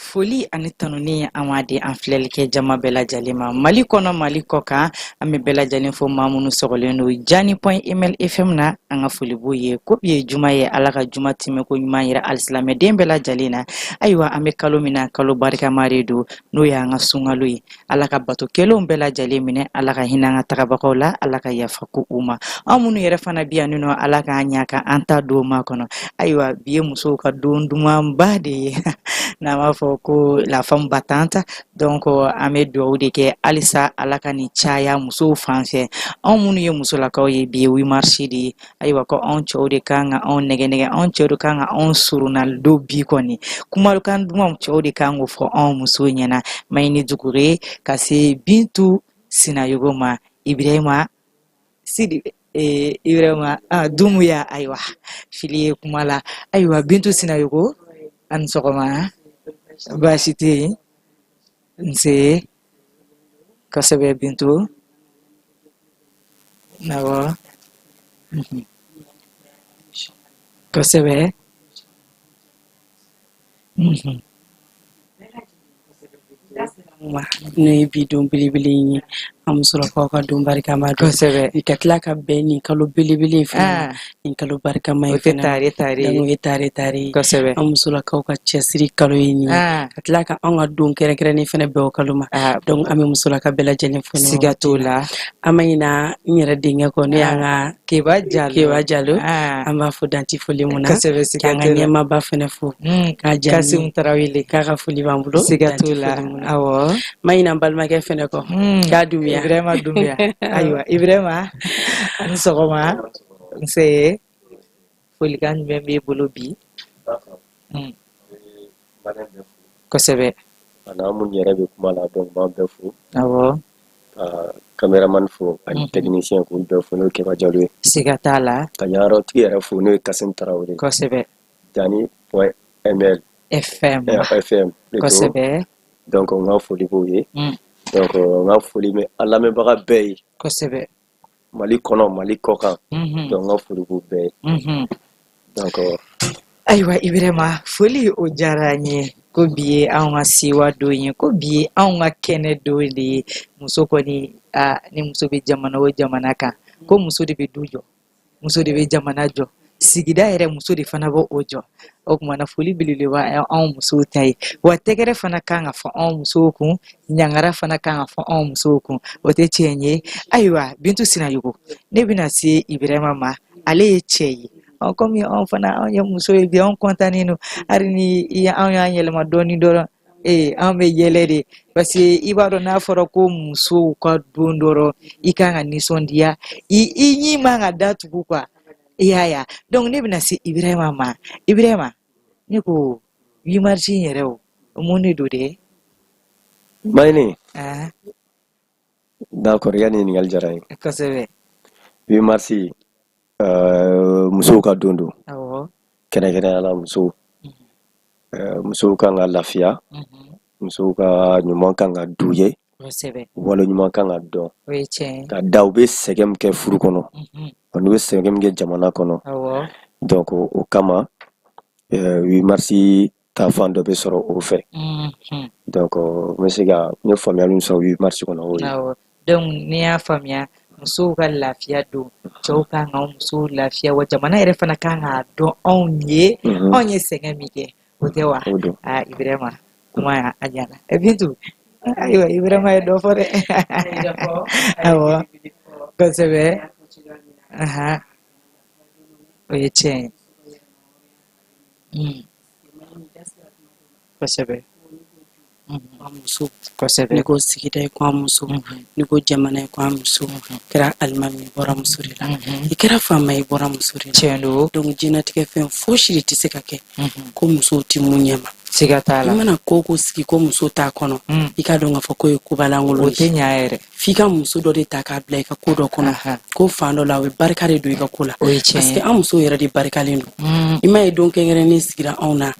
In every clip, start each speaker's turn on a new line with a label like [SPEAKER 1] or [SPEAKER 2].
[SPEAKER 1] Foli ani tanuni amadi an filɛlikɛ jama bɛɛ lajɛlen ma Mali kɔnɔ Mali kɔ kan an bɛ bɛɛ lajɛlen fo maa minnu sɔgɔlen don Jani.ml FM na an ka foli b'u ye ko bi ye juma ye Ala ka juma tɛmɛ ko ɲuman yira alisilamɛden bɛɛ lajɛlen na ayiwa an bɛ kalo min na kalo barikama de don n'o ye an ka sunkalo ye Ala ka bato kelenw bɛɛ lajɛlen minɛ Ala ka hinɛ an ka tagabagaw la Ala ka yafa ko u ma an minnu yɛrɛ fana bi yan nɔ Ala k'an ɲa ka an ta don ma kɔnɔ ayiwa bi ye musow ka don dumanba de ye n'an b'a fɔ ko la femme battante donc an bɛ dugawu de kɛ halisa Ala ka nin caya musow fan fɛ anw minnu ye musolakaw ye bi ye 8 mars de ye ayiwa ko anw cɛw de kan ka anw nɛgɛ anw cɛw de kan ka anw surunali don bi kɔni kumakan dumanw cɛw de kan k'o fɔ anw musow ɲɛna Mayini Dukure ka se Bintu Sinayogo ma Ibrahima Sidi Ibrahima Dumuya ayiwa fili ye kuma la ayiwa Bintu Sinayogo an sɔgɔma baasi tɛ yen nse kosɛbɛ Bintu awɔ kosɛbɛ
[SPEAKER 2] n'o ye bi don belebele ye an musolakaw ka don barikama don
[SPEAKER 1] kosɛbɛ
[SPEAKER 2] ka tila ka bɛn nin kalo belebele fana nin kalo barikama ye fana o ye tare
[SPEAKER 1] kosɛbɛ
[SPEAKER 2] an musolakaw ka cɛsiri kalo ye nin ka tila ka an ka don kɛrɛnkɛrɛnnen fana bɛn o kalo ma donc an bɛ musolaka bɛɛ lajɛlen fo
[SPEAKER 1] siga t'o la
[SPEAKER 2] an ma ɲina n yɛrɛ denkɛ kɔ ne y'an ka
[SPEAKER 1] Keba Jalo
[SPEAKER 2] an b'a fɔ danti foli mun na
[SPEAKER 1] kosɛbɛ siga
[SPEAKER 2] k'an ka ɲɛmaaba fana fo k'a jaabi
[SPEAKER 1] Kasimu Tarawele
[SPEAKER 2] k'a ka foli b'an bolo
[SPEAKER 1] siga t'o la awɔ
[SPEAKER 2] ma ɲina n balimakɛ fana kɔ k'a Dumuya
[SPEAKER 1] Ibrahima Dumuya ayiwa Ibrahima ani sɔgɔma nse folikan jumɛn b'i bolo bi kosɛbɛ
[SPEAKER 3] ana mun yɛrɛ bɛ kuma la donc b'an bɛɛ fo
[SPEAKER 1] awɔ
[SPEAKER 3] cameraman fo ani technicien k'u bɛɛ fo n'o ye Keba Jalo ye
[SPEAKER 1] siga t'a la
[SPEAKER 3] ka ɲaarɔtigi yɛrɛ fo n'o ye Kasimu Tarawele
[SPEAKER 1] kosɛbɛ
[SPEAKER 3] Jani.ml FM
[SPEAKER 1] kosɛbɛ
[SPEAKER 3] donc n ka foli b'o ye donc n ka foli bɛ an lamɛnbaga bɛɛ ye
[SPEAKER 1] kosɛbɛ
[SPEAKER 3] Mali kɔnɔ Mali kɔ kan donc n ka foli b'o bɛɛ ye donc
[SPEAKER 1] ayiwa Ibrahima foli o diyara an ye ko bi ye anw ka sewa don ye ko bi ye anw ka kɛnɛ don de ye muso kɔni ni muso bɛ jamana o jamana kan ko muso de bɛ du jɔ muso de bɛ jamana jɔ sigida yɛrɛ muso de fana bɛ o jɔ o kumana foli belebeleba anw musow ta ye wa tɛgɛrɛ fana kan ka fɔ anw musow kun ɲangara fana kan ka fɔ anw musow kun o tɛ tiɲɛ ye ayiwa Bintu Sinayogo ne bɛna se Ibrahima ma ale ye cɛ ye komi anw fana anw ye muso ye bi anw kɔntannen don hali ni anw y'an yɛlɛma dɔɔni dɔrɔn anw bɛ yɛlɛ de parce que i b'a dɔn n'a fɔra ko musow ka don dɔrɔn i kan ka nisɔndiya i ɲi man ka datugu quoi i y'a ye donc ne bɛna se Ibrahima ma Ibrahima ne ko 8 mars yɛrɛ o mun de don dɛ
[SPEAKER 3] Mayini d'accord yani ɲininkali diyara n ye
[SPEAKER 1] kosɛbɛ
[SPEAKER 3] 8 mars musow ka don don
[SPEAKER 1] awɔ
[SPEAKER 3] kɛrɛnkɛrɛnnenya la musow kan ka lafiya musow ka ɲuman kan ka d'u ye
[SPEAKER 1] kosɛbɛ
[SPEAKER 3] wale ɲuman kan ka dɔn
[SPEAKER 1] o ye tiɲɛ
[SPEAKER 3] ka da u bɛ sɛgɛn min kɛ furu kɔnɔ n'u bɛ sɛgɛn min kɛ jamana kɔnɔ
[SPEAKER 1] awɔ
[SPEAKER 3] donc o kama 8 mars ta fan dɔ bɛ sɔrɔ o fɛ donc n bɛ se ka n ye faamuyali min sɔrɔ 8 mars kɔnɔ o ye
[SPEAKER 1] awɔ donc ni y'a faamuya musow ka lafiya don cɛw kan ka musow lafiya wa jamana yɛrɛ fana kan k'a dɔn anw ye sɛgɛn min kɛ o tɛ wa Ibrahima kuma a ɲana Bintu ayiwa Ibrahima ye dɔ fɔ dɛ awɔ kosɛbɛ o ye tiɲɛ ye kosɛbɛ
[SPEAKER 2] muso kosɛbɛ ni ko sigida ye ko muso ni ko jamana ye ko muso kɛra alimami bɔra muso de la i kɛra faama i bɔra muso de la
[SPEAKER 1] tiɲɛ don
[SPEAKER 2] donc jɛnatigɛ fɛn fosi de tɛ se ka kɛ ko musow tɛ mun ɲɛma
[SPEAKER 1] siga t'a la
[SPEAKER 2] i mana ko sigi ko muso t'a kɔnɔ i ka dɔn k'a fɔ ko ye kobalankolon
[SPEAKER 1] o tɛ ɲɛ yɛrɛ
[SPEAKER 2] f'i ka muso dɔ de ta k'a bila i ka ko dɔ kɔnɔ ko fan dɔ la o ye barika de don i ka ko la parce que an musow yɛrɛ de barikalen don i m'a ye don kɛrɛnkɛrɛnnen sigira anw na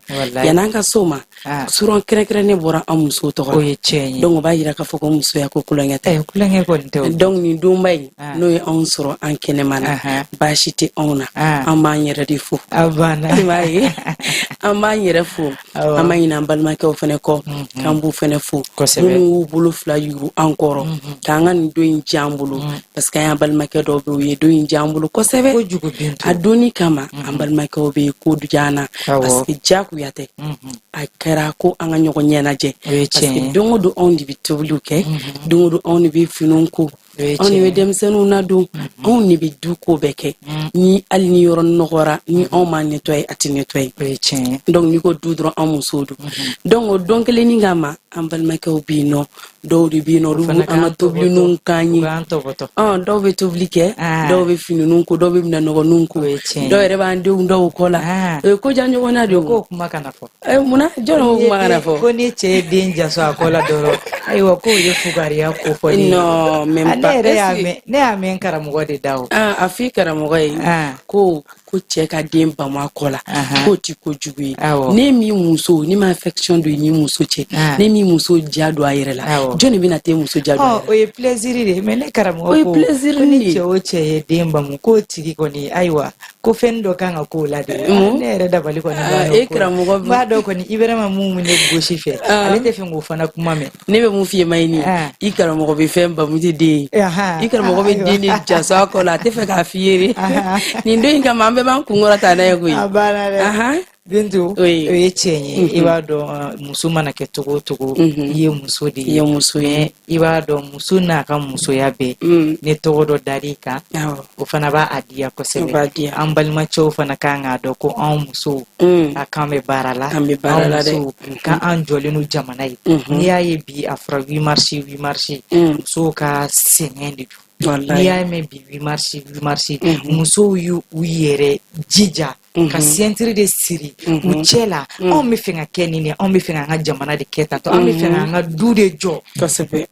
[SPEAKER 2] yan'an ka so ma suran kɛrɛnkɛrɛnnen bɔra an muso tɔgɔ donc o b'a yira k'a fɔ ko musoya ko kulonkɛ tɛ donc nin donba in n'o ye anw sɔrɔ an kɛnɛma na baasi tɛ anw na an b'an yɛrɛ de fo an b'an yɛrɛ fo an b'a ɲini an balimakɛw fɛnɛ kɔ k'an b'u fɛnɛ fo minnu y'u bolo fila yuru an kɔrɔ k'an ka nin don in diya an bolo parce que an y'an balimakɛ dɔw bɛ u ye don in diya an bolo kosɛbɛ a donni kama an balimakɛw bɛ ko diya an na parce que diyagoya tɛ a kɛra ko an ka ɲɔgɔn ɲɛnajɛ parce que don o don anw de bɛ tobiliw kɛ don o don anw de bɛ finiw ko anw de bɛ denmisɛnninw nadon anw de bɛ du ko bɛɛ kɛ ni hali ni yɔrɔ nɔgɔra ni anw m'a nettoyer a tɛ nettoyer donc n'i ko du dɔrɔn anw musow don donc o don kelennin kama an balimakɛw bɛ yen nɔ dɔw de bɛ yen nɔ olu b'an ka tobilininw k'an ye dɔw bɛ tobili kɛ dɔw bɛ finininw ko dɔw bɛ minɛnɔgɔninw ko dɔw yɛrɛ b'an denw dɔw kɔ la o ye ko diya ɲɔgɔn na de o ko kuma kana fɔ munna jɔn ko kuma kana fɔ ko ni cɛ ye den jaso a kɔ la dɔrɔn ayiwa k'o ye fugariya ko fɔ ne y'a mɛn karamɔgɔ de da o a f'i karamɔgɔ ye ko cɛ ka den bamu a kɔ la k'o ti kojugu ye ne min muso ni ma affection don i ni muso cɛ ne min muso diya don a yɛrɛ la jɔn de bɛna te muso diya don a yɛrɛ la o ye plaisir de mais ne karamɔgɔ ko ni cɛ o cɛ ye den bamu k'o tigi kɔni ayiwa ko fɛn dɔ kan ka k'o la de ne yɛrɛ dabali kɔni e karamɔgɔ b'a dɔn kɔni Ibrahima mun ne gosi fɛ ale tɛ fɛn k'o fana kuma mɛn ne bɛ mun f'i ye Mayini i karamɔgɔ bɛ fɛn bamu tɛ den i karamɔgɔ bɛ den de jaso a kɔ la a tɛ fɛ k'a f'i ye nin don in kama an bɛɛ b'an kunkɔrɔ ta n'a ye koyi Bintu o ye tiɲɛ ye i b'a dɔn muso mana kɛ cogo o cogo i ye muso de ye i b'a dɔn muso n'a ka musoya bɛɛ ne tɔgɔ dɔ dar'i kan o fana b'a diya kosɛbɛ an balimacɛw fana kan k'a dɔn ko anw musow a kan bɛ baara la anw musow k'an jɔlen don jamana ye n'i y'a ye bi a fɔra 8 mars musow ka sɛgɛn de don n'i y'a mɛn bi 8 mars musow y'u yɛrɛ jija ka sentiri de siri u cɛ la anw bɛ fɛ ka kɛ nin de anw bɛ fɛ k'an ka jamana de kɛ tan tɔ anw bɛ fɛ k'an ka du de jɔ kosɛbɛ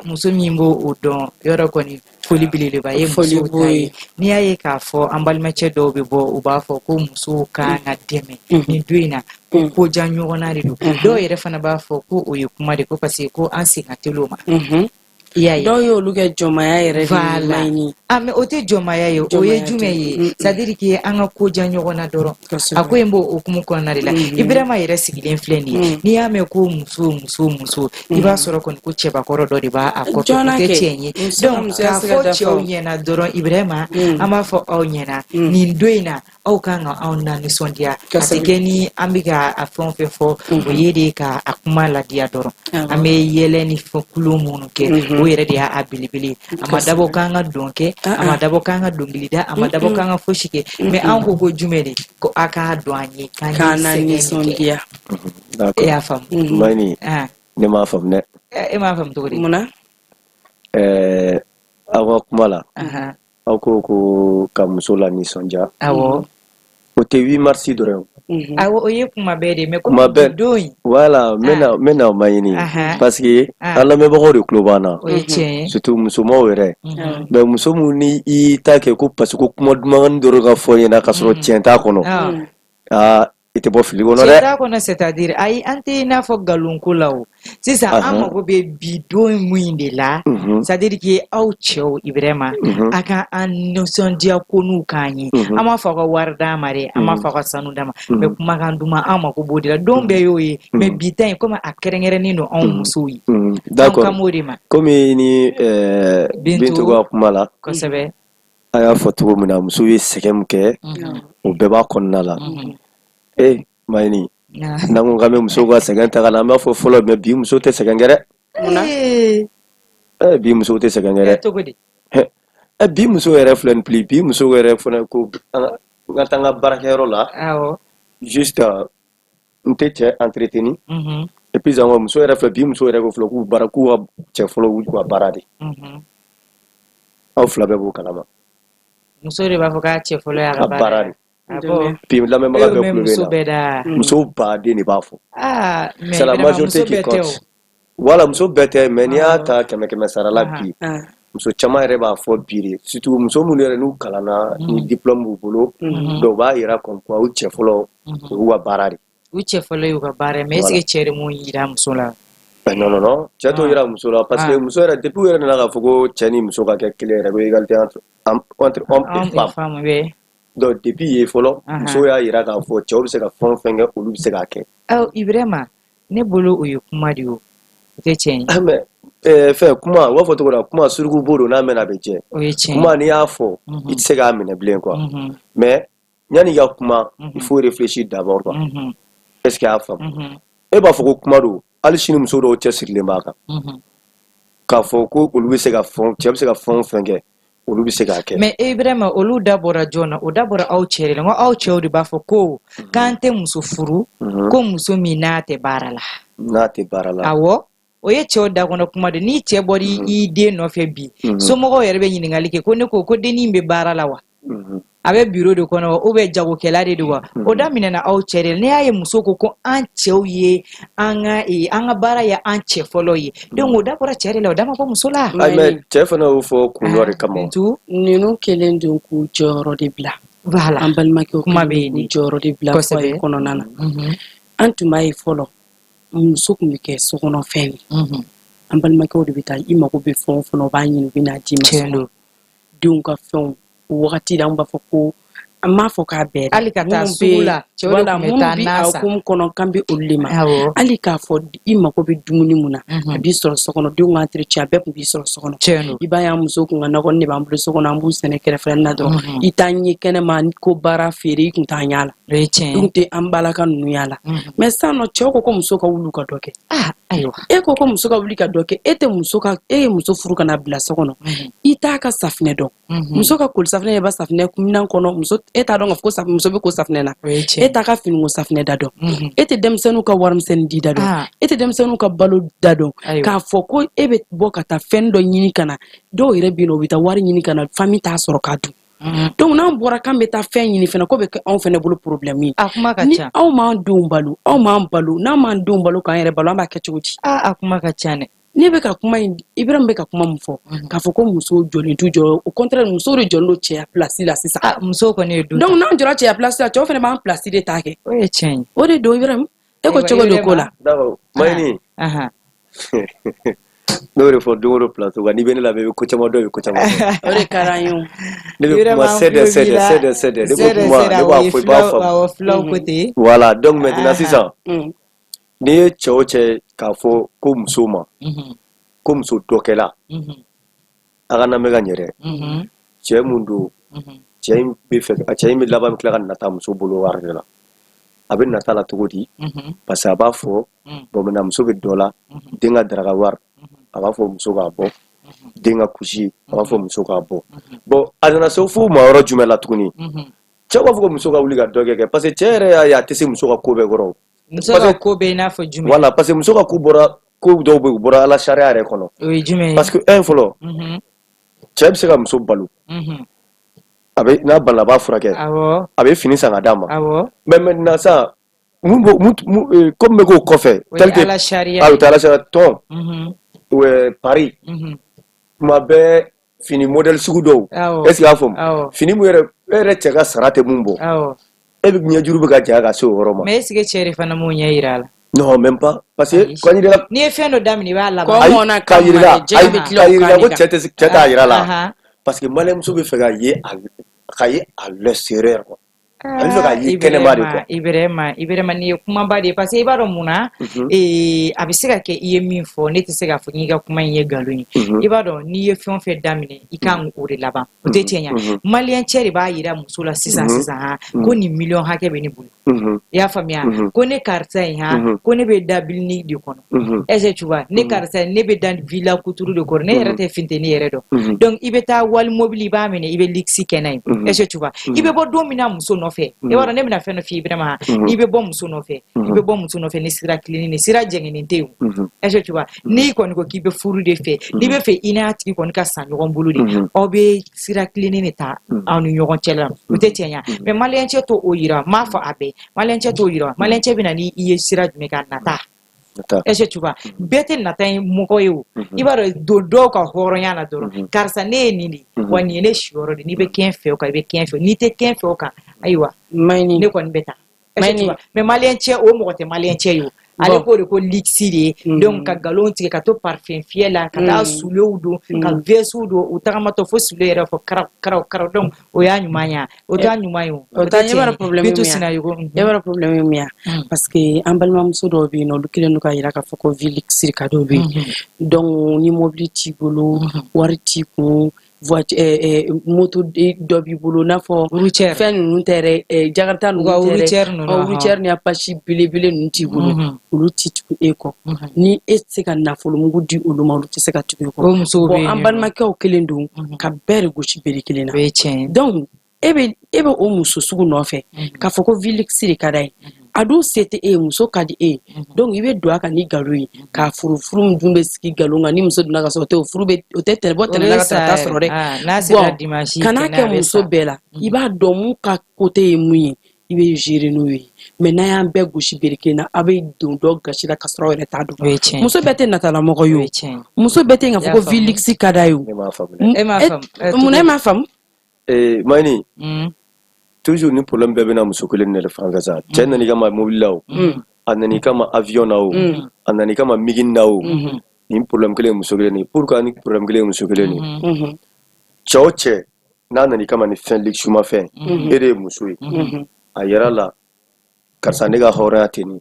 [SPEAKER 2] muso min b'o dɔn yɔrɔ kɔni foli belebeleba ye musow ta ye n'i y'a ye k'a fɔ an balimacɛ dɔw bɛ bɔ u b'a fɔ ko musow kan ka dɛmɛ nin don in na ko diya ɲɔgɔnna de don dɔw yɛrɛ fana b'a fɔ ko o ye kuma de ko parce que ko an sen ka teli o ma dɔw y'olu kɛ jɔnmaya yɛrɛ de Mayini mais o tɛ jɔnmaya ye o ye jumɛn ye c'est à dire que an ka ko diya ɲɔgɔnna dɔrɔn a ko in b'o hukumu kɔnɔna de la Ibrahima yɛrɛ sigilen filɛ nin ye n'i y'a mɛn ko muso i b'a sɔrɔ kɔni ko cɛbakɔrɔ dɔ de b'a kɔfɛ o tɛ tiɲɛ ye donc k'a fɔ cɛw ɲɛna dɔrɔn Ibrahima an b'a fɔ aw ɲɛna nin don in na aw kan ka anw na nisɔndiya a tɛ kɛ ni an bɛ ka a fɛn o fɛn fɔ o ye de ka a kuma ladiya dɔrɔn an bɛ yɛlɛ ni kulo minnu kɛ o yɛrɛ de y'a belebele a ma dabɔ k'an ka dɔn kɛ a ma dabɔ k'an ka dɔnkili da a ma dabɔ k'an ka fosi kɛ mais an ko jumɛn de ko a k'a dɔn an ye k'an nisɔndiya e y'a faamu
[SPEAKER 3] Mayini ne m'a faamu dɛ
[SPEAKER 2] e m'a faamu cogo di munna
[SPEAKER 3] aw ka kuma la aw ko ka muso la nisɔndiya awɔ o tɛ 8 mars dɔrɔn
[SPEAKER 1] awɔ o ye kuma bɛɛ de mais kuma bɛɛ don in
[SPEAKER 3] voilà n bɛna Mayini parce que an lamɛnbagaw de tulo b'an na o ye tiɲɛ ye surtout musomanw yɛrɛ mais muso mun ni i t'a kɛ ko parce que ko kuma duman dɔrɔn ka fɔ ɲɛna k'a sɔrɔ tiɲɛ t'a kɔnɔ i tɛ bɔ fili kɔnɔ dɛ tiɲɛ t'a kɔnɔ c'est à dire ayi an tɛ i n'a fɔ nkalonko la o sisan an mago bɛ bi don mun de la c'est à dire que aw cɛw Ibrahima a ka an nisɔndiya ko n'u k'an ye an m'a fɔ a ka wari d'a ma dɛ an m'a fɔ a ka sanu d'a ma mais kumakan duman an mago b'o de la don bɛɛ y'o ye mais bi ta in komi a kɛrɛnkɛrɛnnen don anw musow ye an ka m'o de ma komi ni Bintu ka kuma la kosɛbɛ a y'a fɔ cogo min na muso ye sɛgɛn min kɛ o bɛɛ b'a kɔnɔna la Mayini n'an ko k'an bɛ musow ka sɛgɛn ta ka na an b'a fɔ fɔlɔ mais bi muso tɛ sɛgɛn kɛ dɛ bi musow tɛ sɛgɛn kɛ dɛ bi muso yɛrɛ filɛ nin pili bi muso yɛrɛ fana ko an ka taa an ka baarakɛyɔrɔ la juste n tɛ cɛ entretenir et puis muso yɛrɛ filɛ bi muso yɛrɛ ko filɛ k'u ka cɛ fɔlɔ wuli ka baara de aw fila bɛɛ b'o kalama muso de b'a fɔ k'a cɛ fɔlɔ y'a ka baara de puis lamɛnbaga bɛɛ tulo bɛ na muso baden de b'a fɔ c'est la majorité qui compte voilà muso bɛɛ tɛ mais n'i y'a ta 100 sara la bi muso caman yɛrɛ b'a fɔ bi de surtout muso minnu yɛrɛ n'u kalanna ni diplôme b'u bolo dɔw b'a yira comme quoi u cɛ fɔlɔ u y'u ka baara de u cɛ fɔlɔ y'u ka baara mais est-ce que cɛ de m'o yira muso la non cɛ to yira muso la parce que muso yɛrɛ depuis yɛrɛ nana ka fɔ ko cɛ ni muso ka kɛ kelen yɛrɛ ko égalité entre homme et femme donc depuis ye fɔlɔ muso y'a yira k'a fɔ cɛw bɛ se ka fɛn o fɛn kɛ olu bɛ se k'a kɛ
[SPEAKER 1] Ibrahima ne bolo o ye kuma de ye o tɛ tiɲɛ ye
[SPEAKER 3] mais fɛn kuma u b'a fɔ cogo la kuma suruku bo don n'a mɛnna a bɛ jɛ
[SPEAKER 1] o ye tiɲɛ
[SPEAKER 3] kuma n'i y'a fɔ i tɛ se k'a minɛ bilen quoi mais yanni i ka kuma il faut réfléchir d'abord quoi est-ce que y'a faamu e b'a fɔ ko kuma don hali sini muso dɔw cɛ sirilen b'a kan k'a fɔ ko olu bɛ se ka fɛn cɛ bɛ se ka fɛn o fɛn kɛ olu bɛ se k'a kɛ
[SPEAKER 1] mais Ibrahima olu da bɔra jɔn na o da bɔra aw cɛ de la n ko aw cɛw de b'a fɔ ko k'an tɛ muso furu ko muso min n'a tɛ baara la awɔ o ye cɛw da kɔnɔ kuma de ni cɛ bɔra i den nɔfɛ bi somɔgɔw yɛrɛ bɛ ɲininkali kɛ ko ne ko dennin bɛ baara la wa a bɛ bureau de kɔnɔ ou bien jagokɛla de don wa o daminɛna aw cɛ de la n'i y'a ye muso ko an cɛw ye an ka baara ye an cɛ fɔlɔ ye donc o da bɔra cɛ de la o da ma bɔ muso la
[SPEAKER 3] mais cɛ fana y'o fɔ kun dɔ de kama
[SPEAKER 2] ninnu kelen don k'u jɔyɔrɔ de bila
[SPEAKER 1] voilà
[SPEAKER 2] an balimakɛw kuma bɛ yen jɔyɔrɔ de bila foyer kɔnɔna na an tun b'a ye fɔlɔ muso tun bɛ kɛ sokɔnɔfɛn ye an balimakɛw de bɛ taa i mago bɛ fɛn o fɛn o b'a ɲini u bɛ n'a d'i ma denw ka fɛnw wagati la an b'a fɔ ko an m'a fɔ k'a bɛɛ
[SPEAKER 1] hali ka taa sugu la cɛw de tun bɛ taa n'a san
[SPEAKER 2] minnu kɔnɔ kan bɛ olu de ma hali k'a fɔ i mago bɛ dumuni mun na a b'i sɔrɔ so kɔnɔ denw ka entretien a bɛɛ tun b'i sɔrɔ so kɔnɔ i b'a ye an muso kun ka nɔgɔ ne b'an bolo so kɔnɔ an b'u sɛnɛ kɛrɛfɛ na dɔrɔn i t'a ɲɛ kɛnɛma ko baara feere i kun t'a ɲɛ la dun tɛ an balaka ninnu y'a la mais sisan nɔ cɛw ko muso ka wuli ka dɔ kɛ
[SPEAKER 1] ayiwa
[SPEAKER 2] e ko muso ka wuli ka dɔ kɛ e ye muso furu kana bila so kɔnɔ i t'a ka safinɛ dɔn muso ka koli safinɛ ye ba safinɛ minan kɔnɔ muso e t'a dɔn k'a fɔ ko muso bɛ ko safinɛ na e t'a ka finiko safinɛ da dɔn e tɛ denmisɛnninw ka warimisɛnnin di da dɔn e tɛ denmisɛnninw ka balo da dɔn k'a fɔ ko e bɛ bɔ ka taa fɛn dɔ ɲini ka na dɔw yɛrɛ bɛ yen o bɛ taa wari ɲini ka na famille t'a sɔrɔ k'a dun donc n'an bɔra k'an bɛ taa fɛn ɲini fana ko bɛ kɛ anw fana bolo problème ye ni anw m'an denw balo n'an m'an denw balo k'an yɛrɛ balo an b'a kɛ cogo di
[SPEAKER 1] a kuma ka ca dɛ
[SPEAKER 2] ne bɛ ka kuma Ibrahima bɛ ka kuma mun fɔ k'a fɔ ko muso jɔlen t'u jɔ au contraire muso de jɔlen don cɛya place la sisan
[SPEAKER 1] muso kɔni ye
[SPEAKER 2] donc n'an jɔra cɛya place la cɛw fana b'an place de ta kɛ
[SPEAKER 1] o ye tiɲɛ ye
[SPEAKER 2] o de don Ibrahima e ko cogo de ko la
[SPEAKER 3] d'accord Mayini n'o de fɔ don o don plateau kan n'i bɛ ne la bɛ ko caman dɔn i bɛ ko caman dɔn
[SPEAKER 2] o de ka d'an ye
[SPEAKER 3] ne bɛ kuma c'est de ne b'a fɔ i b'a faamu voilà donc maintenant sisan n'i ye cɛ o cɛ k'a fɔ ko muso ma ko muso dɔkɛla a ka na mɛn ka ɲɛ dɛ cɛ mun don cɛ in bɛ laban tila ka nata muso bolo wari de la a bɛ nata la cogo di parce que a b'a fɔ bon maintenant muso bɛ dɔ la den ka daraka wari a b'a fɔ muso k'a bɔ den ka kusi a b'a fɔ muso k'a bɔ bon a nana se fo maa yɔrɔ jumɛn la tuguni cɛ b'a fɔ ko muso ka wuli ka dɔ kɛ parce que cɛ yɛrɛ y'a ye a tɛ se muso ka ko bɛɛ kɔrɔ
[SPEAKER 1] muso ka ko bɛ i n'a fɔ jumɛn
[SPEAKER 3] voilà parce que muso ka ko dɔw bɛ yen u bɔra ala sariya yɛrɛ kɔnɔ
[SPEAKER 1] o ye jumɛn ye
[SPEAKER 3] parce que fɔlɔ cɛ bɛ se ka muso balo a bɛ n'a balila a b'a furakɛ a bɛ fini san ka d'a ma mais maintenant sa comme bɛ k'o kɔfɛ tel que
[SPEAKER 1] ala sariya
[SPEAKER 3] o tɛ ala sariya tɔn Paris tuma bɛɛ fini modèle sugu dɔw est ce que y'a faamu fini mun yɛrɛ e yɛrɛ cɛ ka sara tɛ mun bɔ e bɛ ɲɛjuru bɛ ka janya ka se o yɔrɔ ma
[SPEAKER 1] mais est ce que cɛ de fana m'o ɲɛ yira a la
[SPEAKER 3] non même pas parce que quand il est
[SPEAKER 1] n'i ye fɛn dɔ daminɛ i b'a laban
[SPEAKER 3] ka yira ko cɛ t'a yira la parce que maliyɛnmuso bɛ fɛ ka ye à l'extérieur quoi a bɛ fɛ ka ye kɛnɛma de quoi
[SPEAKER 1] Ibrahima nin ye kumaba de ye parce que i b'a dɔn mun na a bɛ se ka kɛ i ye min fɔ ne tɛ se k'a fɔ k'i ka kuma in ye nkalon ye i b'a dɔn n'i ye fɛn o fɛn daminɛ i kan k'o de laban o tɛ tiɲɛ ye maliyɛn cɛ de b'a yira muso la sisan ko nin miliyɔn hakɛ bɛ ne bolo i y'a faamuya ko ne karisa in ko ne bɛ da bilini de kɔnɔ est ce que tu vois ne karisa in ne bɛ da villa kuturu de kɔnɔ ne yɛrɛ tɛ funteni yɛrɛ dɔn donc i bɛ taa wali mobili i b'a minɛ i bɛ luxe kɛ n'a ye est ce que tu vois i bɛ bɔ don min na muso nɔfɛ e b'a dɔn ne bɛna fɛn dɔ f'i ye Ibrahima n'i bɛ bɔ muso nɔfɛ i bɛ bɔ muso nɔfɛ ni sira kilennen ni sira jɛngɛnnen tɛ yen est ce que tu vois n'i kɔni ko k'i bɛ furu de fɛ n'i bɛ fɛ i n'a tigi kɔni ka san ɲɔgɔn bolo de aw bɛ sira kilennen de ta aw ni ɲɔgɔn cɛ la o tɛ tiɲɛ ye mais maliyɛn cɛ t'o yira m'a fɔ a bɛɛ maliyɛn cɛ t'o yira maliyɛn cɛ bɛ na ni i ye sira jumɛn ka nata est ce que tu vois bɛɛ tɛ nata ye mɔgɔ ye o i b'a dɔn dɔw ka hɔrɔnya na dɔrɔn karisa ne ye nin de wa nin ye ne siyɔrɔ de n'i bɛ kɛn fɛ o kan i bɛ kɛn fɛ n'i tɛ kɛn fɛ o kan ayiwa ne kɔni bɛ taa est ce que tu vois mais maliyɛn cɛ o mɔgɔ tɛ maliyɛn cɛ ye o ale ko de ko lixiri donc ka galon tigɛ ka to parfum fiyɛ la ka taa sulew don ka vesu don u tagamatɔ fo sule yɛrɛ fɔ karaw donc o y'a ɲuman ya o t'a ɲuman ye
[SPEAKER 2] o t'a ɲɛbara problème
[SPEAKER 1] bitu sinayogo
[SPEAKER 2] ɲɛbara problème min ya parce que an balimamuso dɔw bɛ yen nɔ olu kelen don ka yira k'a fɔ ko vie lixiri ka dɔw bɛ yen donc ni mobili t'i bolo wari t'i kun moto dɔ b'i bolo n'a fɔ fɛn ninnu tɛ yɛrɛ jakarta ninnu tɛ yɛrɛ routière ni apasi belebele ninnu t'i bolo olu t'i tugu e kɔ ni e tɛ se ka nafolo mugu di olu ma olu tɛ se ka tugu e kɔ bon an balimakɛw kelen don ka bɛɛ de gosi bere kelen na donc e bɛ o muso sugu nɔfɛ k'a fɔ ko vie luxe de ka d'a ye a dun se tɛ e ye muso ka di e donc i bɛ don a kan ni nkalon ye k'a furu min dun bɛ sigi nkalon kan ni muso donna ka sɔrɔ o tɛ tɛnɛ bɔ tɛnɛ ka taa sɔrɔ dɛ bon kana kɛ muso bɛɛ la i b'a dɔn mun ka côté ye mun ye i bɛ gérer n'o ye mais n'a y'an bɛɛ gosi bere kelen na a bɛ don dɔ gasi la ka sɔrɔ aw yɛrɛ t'a dɔn muso bɛɛ tɛ natalamɔgɔ ye o muso bɛɛ tɛ k'a fɔ ko vie luxe ka d'a ye o munna e m'a faamu
[SPEAKER 3] Mani toujours ni problème bɛɛ bɛna muso kelen de fan fɛ sa cɛ nana i kama mobile la o a nana i kama avion na o a nana i kama migini na o ni problème kelen muso kelen ni pourquoi ni problème kelen muso kelen ni cɛ o cɛ n'a nana i kama ni fɛn luxueux fɛn e de ye muso ye a yɛrɛ la karisa ne ka hɔrɔnya tɛ nin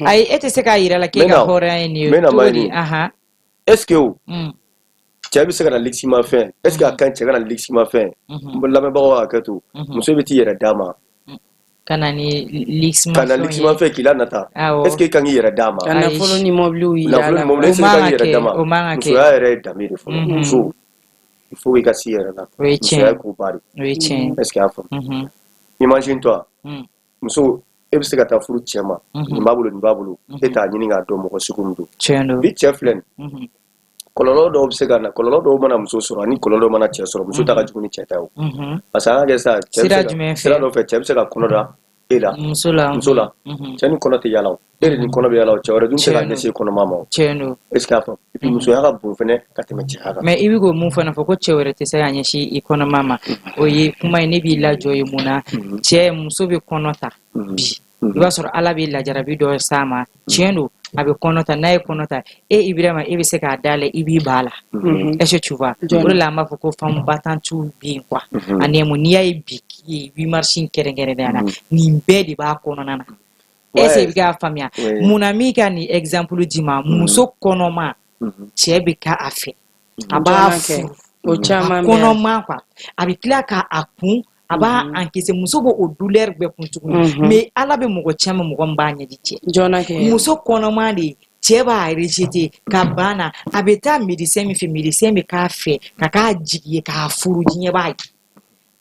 [SPEAKER 1] ayi e tɛ se k'a yira la k'e ka hɔrɔnya ye nin ye cogo di
[SPEAKER 3] est-ce que o cɛ bɛ se ka na luxueux fɛn est-ce que a kan cɛ ka na luxueux fɛn lamɛnbagaw ka hakɛ to muso bɛ t'i yɛrɛ d'a ma
[SPEAKER 1] ka na ni luxueux
[SPEAKER 3] fɛn k'i la nata est-ce que i kan k'i yɛrɛ d'a ma
[SPEAKER 2] ka nafolo ni mobiliw
[SPEAKER 3] yala est-ce que i kan k'i yɛrɛ d'a ma musoya yɛrɛ ye danbe de fɔlɔ muso il faut i ka s'i yɛrɛ la musoya k'o bari est-ce que i y'a faamu imagine toi muso e bɛ se ka taa furu cɛ ma nin b'a bolo e t'a ɲini k'a dɔn mɔgɔ sugu min don bi cɛ filɛ nin kɔlɔlɔ dɔw bɛ se ka na kɔlɔlɔ dɔw mana muso sɔrɔ ani kɔlɔlɔ mana cɛ sɔrɔ muso ta ka jugu ni cɛ ta ye o parce que an ka kɛ sa sira dɔ fɛ cɛ bɛ se ka kɔnɔ da e la muso la cɛ ni kɔnɔ tɛ yala o e de ni kɔnɔ bɛ yala o cɛ wɛrɛ dun tɛ se ka ɲɛsin kɔnɔma ma o est ce que a fɔ et puis musoya ka bon fɛnɛ ka tɛmɛ cɛya kan
[SPEAKER 1] mais i bɛ k'o mun fana fɔ ko cɛ wɛrɛ tɛ se ka ɲɛsin i kɔnɔma ma o ye kuma ye ne b'i lajɔ ye mun na cɛ muso bɛ kɔnɔ ta bi i b'a sɔrɔ ala bɛ lajarabi dɔ s'a ma tiɲɛ don a bɛ kɔnɔ ta n'a ye kɔnɔ ta Ibrahima e bɛ se k'a dala i b'i ba la est-ce que tu vois o de la an b'a fɔ ko femme battante bɛ yen quoi ani mun n'i y'a ye bi 8 mars kɛrɛnkɛrɛnnenya la nin bɛɛ de b'a kɔnɔna na est-ce que i bɛ k'a faamuya munna min ka nin exemple d'i ma muso kɔnɔma cɛ bɛ k'a fɛ a b'a furu kɔnɔma quoi a bɛ tila k'a kun a b'a encaisser muso b'o douleur bɛɛ kun tuguni mais ala bɛ mɔgɔ caman mɔgɔ min b'a ɲɛji cɛ muso kɔnɔma de cɛ b'a rejeter ka banna a bɛ taa médecin min fɛ médecin bɛ k'a fɛ ka k'a jigi ye k'a furu diɲɛ b'a ye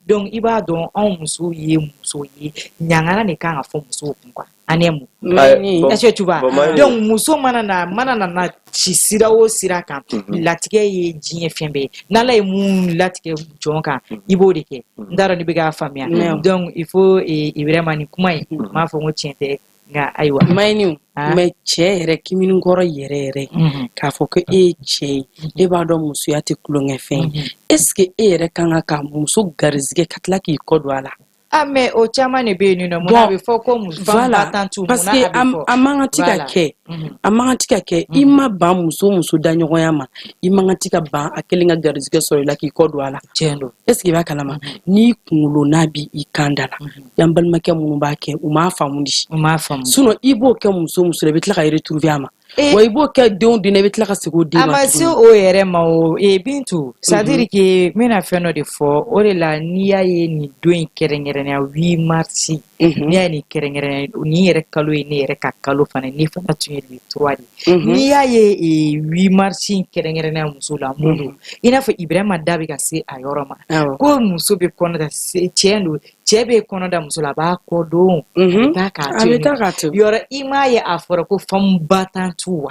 [SPEAKER 1] donc i b'a dɔn anw musow ye muso ye ɲangana de kan ka fɔ musow kun quoi anemu est-ce que tu vois donc muso mana na ci sira o sira kan latigɛ ye diɲɛ fɛn bɛɛ n'ala ye mun latigɛ jɔn kan i b'o de kɛ n t'a dɔn ni bɛ k'a faamuya donc il faut vraiment nin kuma in n b'a fɔ ko tiɲɛ tɛ nka ayiwa
[SPEAKER 2] mayini mais cɛ yɛrɛ kiminikɔrɔ yɛrɛ k'a fɔ ko e ye cɛ ye e b'a dɔn musoya tɛ kulonkɛ fɛn ye est-ce que e yɛrɛ kan ka muso garizigɛ ka tila k'i kɔ don a la
[SPEAKER 1] mais o caman de bɛ yen nɔ mun na a bɛ fɔ ko muso batantu
[SPEAKER 2] parce que a man ka ti ka kɛ i ma ban muso da ɲɔgɔnya ma i man ka ti ka ban a kelen ka garizigɛ sɔrɔ i la k'i kɔ don a la est ce que i b'a kalama n'i kunkolo n'a bi i kan da la yan balimakɛ minnu b'a kɛ u m'a faamu di sinon i b'o kɛ muso la i bɛ tila ka retrouver a ma wa i b'o kɛ denw di i bɛ tila ka segin o den ma
[SPEAKER 1] a ma se o yɛrɛ ma o Bintu c'est à dire que n bɛna fɛn dɔ de fɔ o de la n'i y'a ye nin don in kɛrɛnkɛrɛnnenya 8 mars n'i y'a ye nin kɛrɛnkɛrɛnnenya nin yɛrɛ kalo ye ne yɛrɛ ka kalo fana ne fana tun ye le 3 de n'i y'a ye 8 mars kɛrɛnkɛrɛnnenya muso la mun don i n'a fɔ Ibrahima da bɛ ka se a yɔrɔ ma ko muso bɛ kɔnɔ da tiɲɛ don cɛ bɛ kɔnɔ da muso la a b'a kɔ don a bɛ taa k'a to yɔrɔ i m'a ye a fɔra ko femme battante wa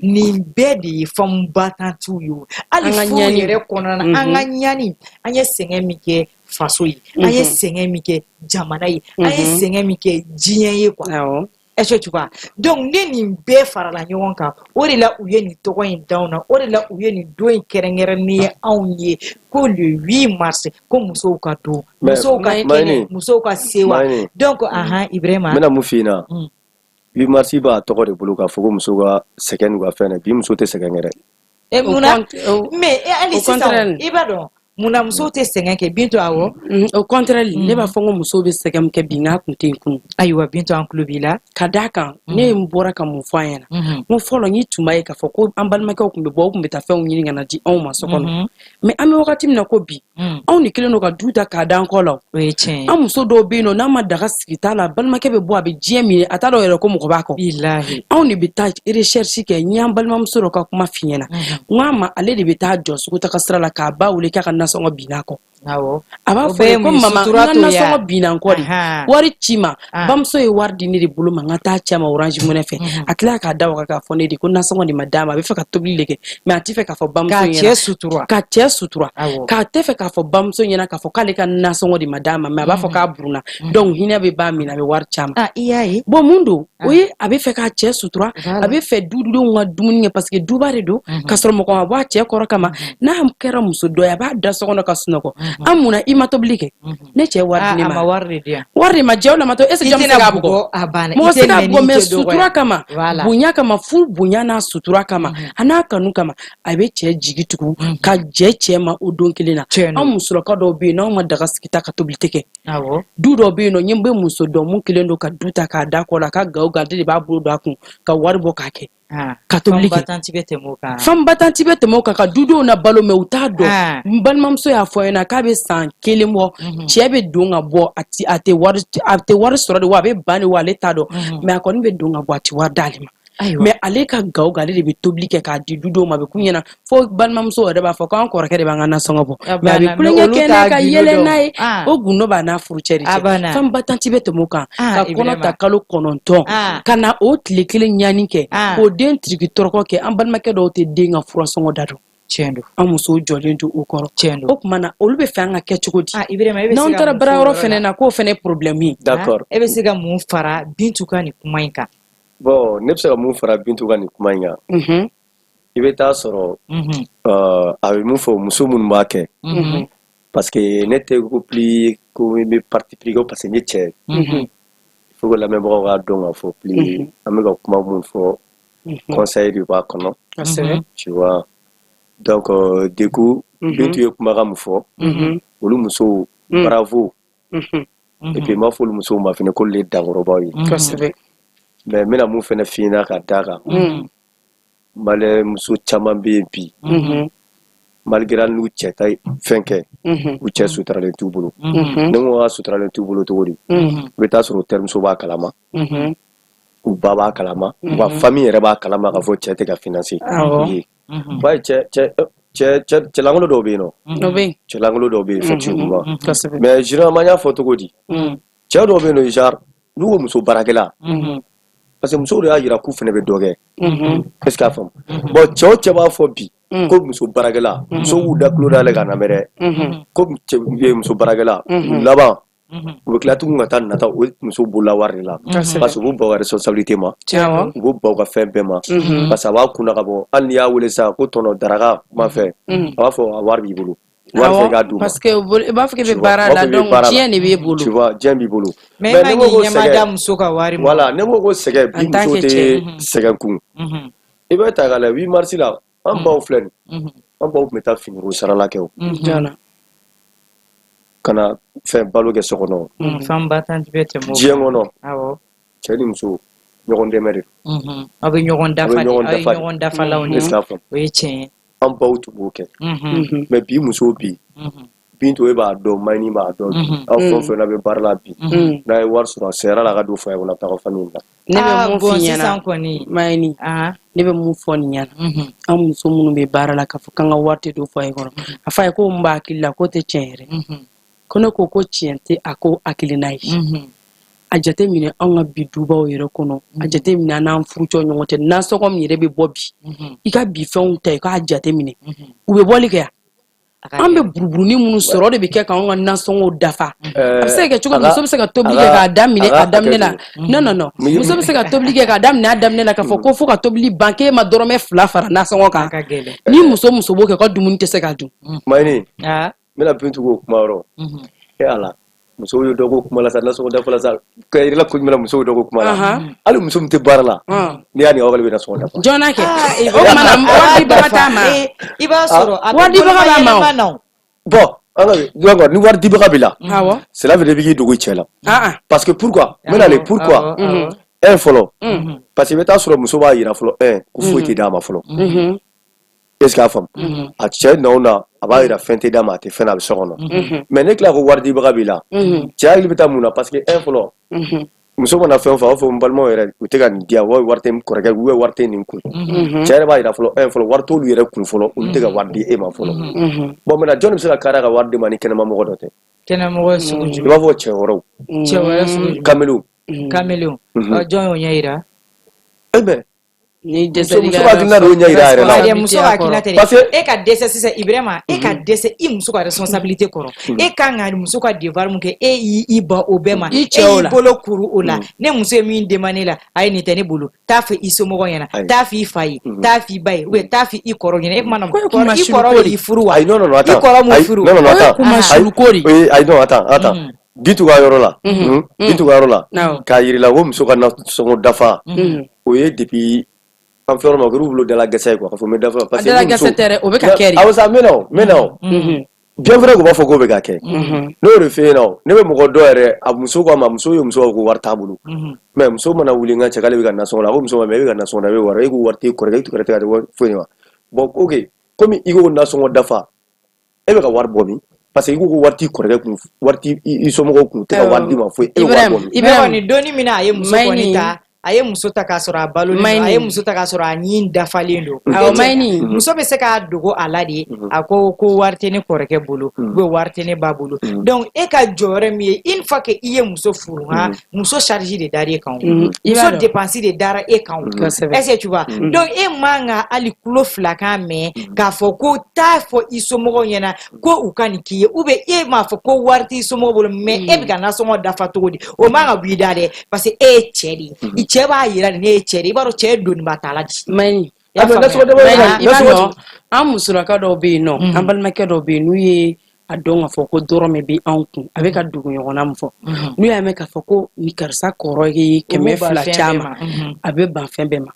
[SPEAKER 1] nin bɛɛ de ye femme battante ye hali furu yɛrɛ kɔnɔna na an ka ɲani an ye sɛgɛn min kɛ faso ye an ye sɛgɛn min kɛ jamana ye an ye sɛgɛn min kɛ diɲɛ ye quoi est-ce que tu vois donc ne nin bɛɛ farala ɲɔgɔn kan o de la u ye nin tɔgɔ in d'anw na o de la u ye nin don in kɛrɛnkɛrɛnnen ye anw ye ko le 8 mars ko musow ka don musow ka kɛnɛ musow ka sewa donc Ibrahima
[SPEAKER 3] n bɛna mun f'i ɲɛna 8 mars b'a tɔgɔ de bolo k'a fɔ ko muso ka sɛgɛn n'u ka fɛn na bi muso tɛ sɛgɛn yɛrɛ.
[SPEAKER 1] Mais hali sisan i b'a dɔn munna muso tɛ sɛgɛn kɛ Bintu awɔ.
[SPEAKER 2] Au contraire ne b'a fɔ ko muso bɛ sɛgɛn kɛ bi n'a kun tɛ kun.
[SPEAKER 1] Ayiwa Bintu an tulo b'i la.
[SPEAKER 2] Ka d'a kan ne n bɔra ka mun fɔ an ɲɛna. N fɔlɔ n tun b'a ye k'a fɔ ko an balimakɛw tun bɛ bɔ u tun bɛ taa fɛnw ɲini ka na di anw ma so kɔnɔ. Mais an bɛ wagati min na ko bi anw de kelen don ka du ta k'a d'an kɔ la.
[SPEAKER 1] O ye tiɲɛ ye.
[SPEAKER 2] An muso dɔw bɛ yen nɔ n'a ma daga sigi t'a la balimakɛ bɛ bɔ a bɛ diɲɛ minɛ a t'a dɔn yɛrɛ ko mɔgɔ b'a kɔ.
[SPEAKER 1] Bilahi.
[SPEAKER 2] Anw de bɛ taa recherche kɛ n y'an balimamuso dɔ ka kuma f'i ɲɛna. N k'a ma ale de bɛ taa jɔ sugu taga sira la k'a ba wele k'a ka nasɔngɔ binna kɔ.
[SPEAKER 1] Awɔ.
[SPEAKER 2] A b'a fɔ ko mama n ka nasɔngɔ binna n kɔ de. Wari ci ma bamuso ye wari di ne de bolo ma n ka taa cɛ ma Orange Money fɛ. A tila k'a da waga k'a fɔ ne de ko nasɔngɔ de ma d'a ma a bɛ fɛ ka tobili de kɛ mais a tɛ fɛ k'a fɔ bamuso ɲɛna.
[SPEAKER 1] K'a cɛ sutura.
[SPEAKER 2] Ka cɛ sutura. K'a tɛ fɛ k'a fɔ bamuso ɲɛna k'a fɔ k'ale ka nasɔngɔ de ma d'a ma mais a b'a fɔ k'a buruna donc hinɛ bɛ ba min na a bɛ wari ci a ma.
[SPEAKER 1] I y'a ye.
[SPEAKER 2] Bon mun don o ye a bɛ fɛ k'a cɛ sutura a bɛ fɛ dudenw ka dumuni kɛ parce que duba de don ka sɔrɔ mɔgɔ ma bɔ a cɛ kɔrɔ kama n'a kɛra muso dɔ ye a b'a da so kɔnɔ ka sunɔgɔ an munna i ma tobili kɛ ne cɛ wari di ne ma wari de ma jɛw la ma to est-ce que jɔn bɛ se k'a bugɔ mɔgɔ se k'a bugɔ mais sutura kama bonya kama fu bonya n'a sutura kama a n'a kanu kama a bɛ cɛ jigi tugu ka jɛ cɛ ma o don kelen na an musolakaw dɔw bɛ yen n'anw ma daga sigi ta ka tobili tɛ kɛ du dɔw bɛ yen nɔ n bɛ muso dɔn mun kelen don ka du ta k'a da kɔ la ka gawo garde de b'a bolo don a kun ka wari bɔ k'a kɛ ka tobili kɛ femme battante bɛ tɛmɛ o kan ka dudenw na balo mais u t'a dɔn n balimamuso y'a fɔ ɲɛna k'a bɛ san 1 bɔ cɛ bɛ don ka bɔ a tɛ wari sɔrɔ de wa a bɛ ban de wa ale t'a dɔn mais a kɔni bɛ don ka bɔ a tɛ wari d'ale ma mais ale ka gawo ale de bɛ tobili kɛ k'a di dudenw ma a bɛ kun ɲɛna fo balimamuso yɛrɛ b'a fɔ k'an kɔrɔkɛ de b'an ka nasɔngɔ bɔ mais a bɛ kulonkɛ kɛ n'a ka yɛlɛ n'a ye o gundo b'a n'a furucɛ de cɛ femme battante bɛ tɛmɛ o kan ka kɔnɔ ta kalo 9 ka na o tile 1 ɲani kɛ k'o den tiriki tɔrɔkɔ kɛ an balimakɛ dɔw tɛ den ka furasɔngɔ da don an musow jɔlen don u kɔrɔ o tuma na olu bɛ fɛ an ka kɛ cogo di n'anw taara baarayɔrɔ fɛnɛ na k'o fɛnɛ ye problème ye
[SPEAKER 3] d'accord
[SPEAKER 1] e bɛ se ka mun fara Bintu ka nin kuma in kan
[SPEAKER 3] bon ne bɛ se ka mun fara Bintu ka nin kuma in kan i bɛ taa sɔrɔ a bɛ mun fɔ muso minnu b'a kɛ parce que ne tɛ ko plus ko n bɛ parti pris parce que n ye cɛ il faut que lamɛnbagaw k'a dɔn k'a fɔ plus an bɛ ka kuma mun fɔ conseil de b'a kɔnɔ tu vois donc du coup Bintu ye kumakan mun fɔ olu musow bravo et puis n b'a fɔ olu musow ma fɛnɛ k'olu ye dankɔrɔbaw ye mais n bɛna mun fɛnɛ f'i ɲɛna ka d'a kan malgré muso caman bɛ yen bi malgré n'u cɛ ta fɛn kɛ u cɛ suturalen t'u bolo ne ko ka suturalen t'u bolo cogo di i bɛ taa sɔrɔ u terimuso b'a kalama u ba b'a kalama wa famille yɛrɛ b'a kalama k'a fɔ cɛ tɛ ka financer ye ba cɛlankolon dɔw bɛ yen nɔ cɛlankolon dɔw bɛ yen effectivement mais généralement n y'a fɔ cogo di cɛ dɔw bɛ yen nɔ genre n'u ko muso baarakɛla parce que musow de y'a jira k'u fɛnɛ bɛ dɔ kɛ est-ce que a faamu bon cɛ o cɛ b'a fɔ bi ko muso baarakɛla muso b'u da tulo dayɛlɛ ka lamɛn dɛ ko muso baarakɛla laban u bɛ tila tugun ka taa nata o muso bolola wari de la parce que u b'u ban u ka responsabilité ma u b'u ban u ka fɛn bɛɛ ma parce que a b'a kunna ka bɔ hali n'i y'a wele sisan ko tɔnɔ daraka kuma fɛ a b'a fɔ a wari b'i bolo wari fɛ i k'a d'u ma
[SPEAKER 2] parce que i b'a fɔ k'i bɛ baara la donc diɲɛ de b'i bolo
[SPEAKER 3] tu vois diɲɛ b'i bolo
[SPEAKER 1] mais ne ko ko sɛgɛn muso ka wari ma
[SPEAKER 3] voilà ne ko ko sɛgɛn bi muso tɛ sɛgɛn kun i bɛ ta k'a lajɛ 8 mars la an baw filɛ nin an baw tun bɛ taa finiko sarala kɛ o ka na fɛn balo kɛ so kɔnɔ diɲɛ kɔnɔ cɛ ni muso ɲɔgɔn dɛmɛ de don
[SPEAKER 1] a bɛ ɲɔgɔn dafalaw ni o ye tiɲɛ ye
[SPEAKER 3] an baw tun b'o kɛ mais bi musow bi Bintu e b'a dɔn Mayini b'a dɔn aw fɛn o fɛn na bɛ baara la bi n'a ye wari sɔrɔ a sɛra la a ka don foyer kɔnɔ a bɛ taa famille la
[SPEAKER 2] ne bɛ mun f'i ɲɛna Mayini ne bɛ mun fɔ nin ɲɛna an muso minnu bɛ baara la k'a fɔ k'an ka wari tɛ don foyer kɔnɔ a fɔ a ye ko n b'a hakili la k'o tɛ tiɲɛ yɛrɛ ko ne ko ko tiɲɛ tɛ a ko hakilina ye a jate minɛ an ka bi dubaw yɛrɛ kɔnɔ a jate minɛ an n'an furucɛ ɲɔgɔn cɛ nasɔngɔ min yɛrɛ bɛ bɔ bi i ka bi fɛnw ta i k'a jate minɛ u bɛ bɔli kɛ an bɛ buruburunin minnu sɔrɔ de bɛ kɛ k'an ka nasɔngɔw dafa a bɛ se ka kɛ cogo muso bɛ se ka tobili kɛ k'a daminɛ a daminɛ la non muso bɛ se ka tobili kɛ k'a daminɛ a daminɛ la k'a fɔ ko fo ka tobili ban k'e ma dɔrɔmɛ 2 fara nasɔngɔ kan ni muso b'o kɛ ka dumuni tɛ se ka dun
[SPEAKER 3] Mayini n bɛna Bintu ko kuma yɔrɔ e Ala muso yo dogo kuma la sa na so da fala sa kay la ko mala muso dogo kuma la ali muso mte barala ni ani awal be na so da
[SPEAKER 2] jona ke o mana wadi bagata ma
[SPEAKER 1] iba soro
[SPEAKER 2] wadi bagata ma
[SPEAKER 3] bon alors ni wadi bagabila c'est la vérité qui dogo chela parce que pourquoi menale pourquoi un follow parce que beta soro muso ba yira follow ku foti dama follow est-ce que fam a tche nauna aba ira fente dama te fena be sokono mais ne kla ko wardi bagabila tche il beta muna parce que un follow muso mana fɛn fɔ a b'a fɔ n balimaw yɛrɛ u tɛ ka nin di yan wa wari tɛ n kɔrɔkɛ u bɛ wari tɛ nin kun cɛ yɛrɛ b'a yira fɔlɔ wari t'olu yɛrɛ kun fɔlɔ olu tɛ ka wari di e ma fɔlɔ bon maintenant jɔn bɛ se ka kari ka wari di ma ni kɛnɛma mɔgɔ dɔ tɛ
[SPEAKER 1] kɛnɛmɔgɔ sugu
[SPEAKER 3] i b'a fɔ cɛ wɛrɛw
[SPEAKER 1] sugu kamelew jɔn y'o ɲɛ yira
[SPEAKER 3] ben
[SPEAKER 2] ni
[SPEAKER 3] muso ka hakilina do ɲɛ yira yɛrɛ la
[SPEAKER 1] muso ka hakilina tɛ e ka dɛsɛ sisan Ibrahima e ka dɛsɛ i muso ka responsabilité kɔrɔ e kan ka muso ka devoir mun kɛ e y'i ba o bɛɛ ma e y'i bolo kuru o la ne muso ye min demandé la a ye nin tɛ ne bolo t'a fɔ i somɔgɔ ɲɛna t'a fɔ i fa ye t'a fɔ i ba ye ou bien t'a fɔ i kɔrɔ ɲɛna e kuma na i kɔrɔ y'i furu wa i kɔrɔ m'u furu
[SPEAKER 3] ayi non attends bitu ka yɔrɔ la k'a yirila ko muso ka nasɔngɔ dafa o ye depuis en fait on a groupe de la gasa quoi faut me dafa parce que
[SPEAKER 2] la gasa tere o be ka kɛri
[SPEAKER 3] aw sa meno bien vrai ko ba fɔ ko be ka kɛ no refait non ne be mɔgɔ dɔ yɛrɛ a muso ko ma muso ye muso ko wari t'a bolo mais muso mana wuli nka cɛ k'ale be ka nasɔngɔ la ko muso ma mais e be ka nasɔngɔ la e be wari e ko wari tɛ kɔrɔkɛ e tɛ ka foyi ma bon ok comme i ko nasɔngɔ dafa e be ka wari bɔ min parce que i ko wari t'i kɔrɔkɛ kun wari t'i i somɔgɔw kun tɛ ka wari di ma foyi e wari bɔ min
[SPEAKER 1] Ibrahima ni doni mina a ye muso kɔni ta a ye muso ta k'a sɔrɔ a balolen don a ye muso ta k'a sɔrɔ a ɲin dafalen don muso bɛ se k'a dogo a la de a ko wari tɛ ne kɔrɔkɛ bolo ou bien wari tɛ ne ba bolo donc e ka jɔyɔrɔ min ye une fois que i ye muso furu muso charge de dara e kan muso dépense de dara e kan est-ce que tu vois donc e man ka hali kulo fila kan mɛn k'a fɔ ko t'a fɔ i somɔgɔw ɲɛna ko u ka nin k'i ye ou bien e m'a fɔ ko wari t'i somɔgɔw bolo mais e bɛ ka nasɔngɔ dafa cogo di o man ka bɔ i da dɛ parce que e ye cɛ de ye cɛ b'a yira ne ye cɛ de i b'a dɔn cɛ doniba t'a la di
[SPEAKER 2] mani an musolaka dɔw bɛ yen nɔ an balimakɛ dɔw bɛ yen n'u ye a dɔn k'a fɔ ko dɔrɔmɛ bɛ anw kun a bɛ ka dugu ɲɔgɔnna min fɔ n'u y'a mɛn k'a fɔ ko ni karisa kɔrɔ ye 200 caman a bɛ ban fɛn bɛɛ ma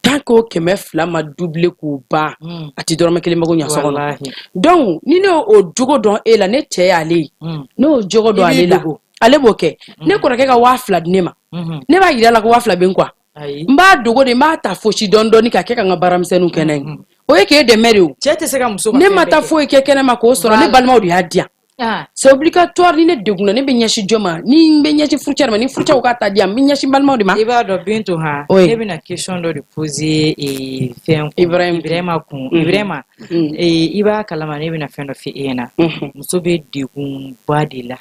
[SPEAKER 2] tant que o 200 ma double k'u ban a tɛ dɔrɔmɛ kelen mago ɲɛ so kɔnɔ donc ni ne o jogo dɔn e la ne cɛ y'ale ye n'o jogo dɔn ale la ale b'o kɛ ne kɔrɔkɛ ka 2000 di ne ma ne b'a yira la ko 2000 bɛ n quoi n b'a dogo de n b'a ta fosi dɔɔni ka kɛ ka n ka baaramisɛnninw kɛ n'a ye o ye k'e dɛmɛ de o
[SPEAKER 1] cɛ tɛ se ka muso
[SPEAKER 2] ne ma taa foyi kɛ kɛnɛ ma k'o sɔrɔ ne balimaw de y'a diyan c'est obligatoire ni ne degunna ne bɛ ɲɛsin jɔn ma ni n bɛ ɲɛsin furucɛ ma ni furucɛw ka ta diyan n bɛ ɲɛsin balimaw de ma
[SPEAKER 1] i b'a dɔn Bintu ne bɛna question dɔ de poser fɛn Ibrahima kun Ibrahima i b'a kalama ne bɛna fɛn dɔ fɔ e ɲɛna muso bɛ degunba de la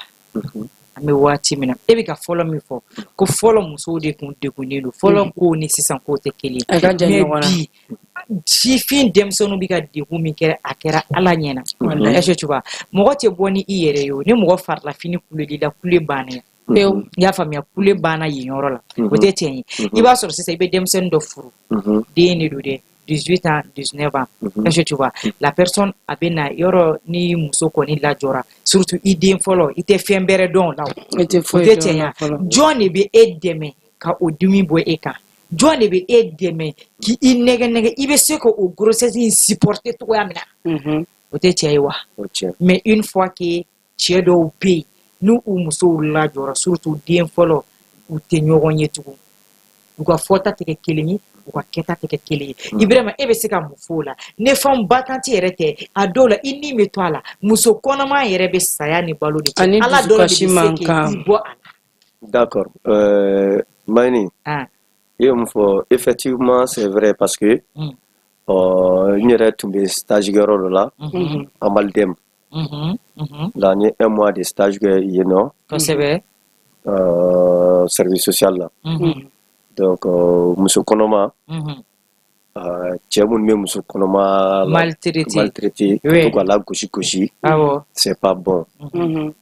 [SPEAKER 1] an bɛ waati min na e bɛ ka fɔlɔ min fɔ ko fɔlɔ musow de kun degunnen don fɔlɔ ko ni sisan ko tɛ kelen mais bi sifin denmisɛnninw bɛ ka degun min kɛ a kɛra Ala ɲɛna est-ce que tu vois mɔgɔ tɛ bɔ ni i yɛrɛ ye o ni mɔgɔ farila fini kuleli la kule banna pewu i y'a faamuya kule banna yen yɔrɔ la o tɛ tiɲɛ ye i b'a sɔrɔ sisan i bɛ denmisɛnnin dɔ furu den de don dɛ 18 ans 19 ans est-ce que tu vois la personne a bɛ na yɔrɔ ni muso kɔni lajɔra surtout i den fɔlɔ i tɛ fɛn bɛrɛ dɔn o la o tɛ tiɲɛ ya jɔn de bɛ e dɛmɛ ka o dimi bɔ e kan jɔn de bɛ e dɛmɛ k'i nɛgɛ i bɛ se ka o grossesse in supporter cogoya min na o tɛ tiɲɛ ye wa mais une fois que cɛ dɔw bɛ yen n'u musow lajɔra surtout den fɔlɔ u tɛ ɲɔgɔn ye tugun u ka fɔta tɛ kɛ kelen ye u ka kɛta tɛ kɛ kelen ye Ibrahima e bɛ se ka mun fɔ o la ne fɛn batanti yɛrɛ tɛ a dɔw la i ni bɛ to a la muso kɔnɔma yɛrɛ bɛ saya ni balo de cɛ Ala dɔw de bɛ se k'i bɔ a la
[SPEAKER 3] d'accord Mani et on faut effectivement c'est vrai parce que il y a tous les stagiaires là en Maldem là il y a un mois de stage you know service social là donc muso kɔnɔma cɛ minnu bɛ muso kɔnɔma maltraité to ka lagosi c'est pas bon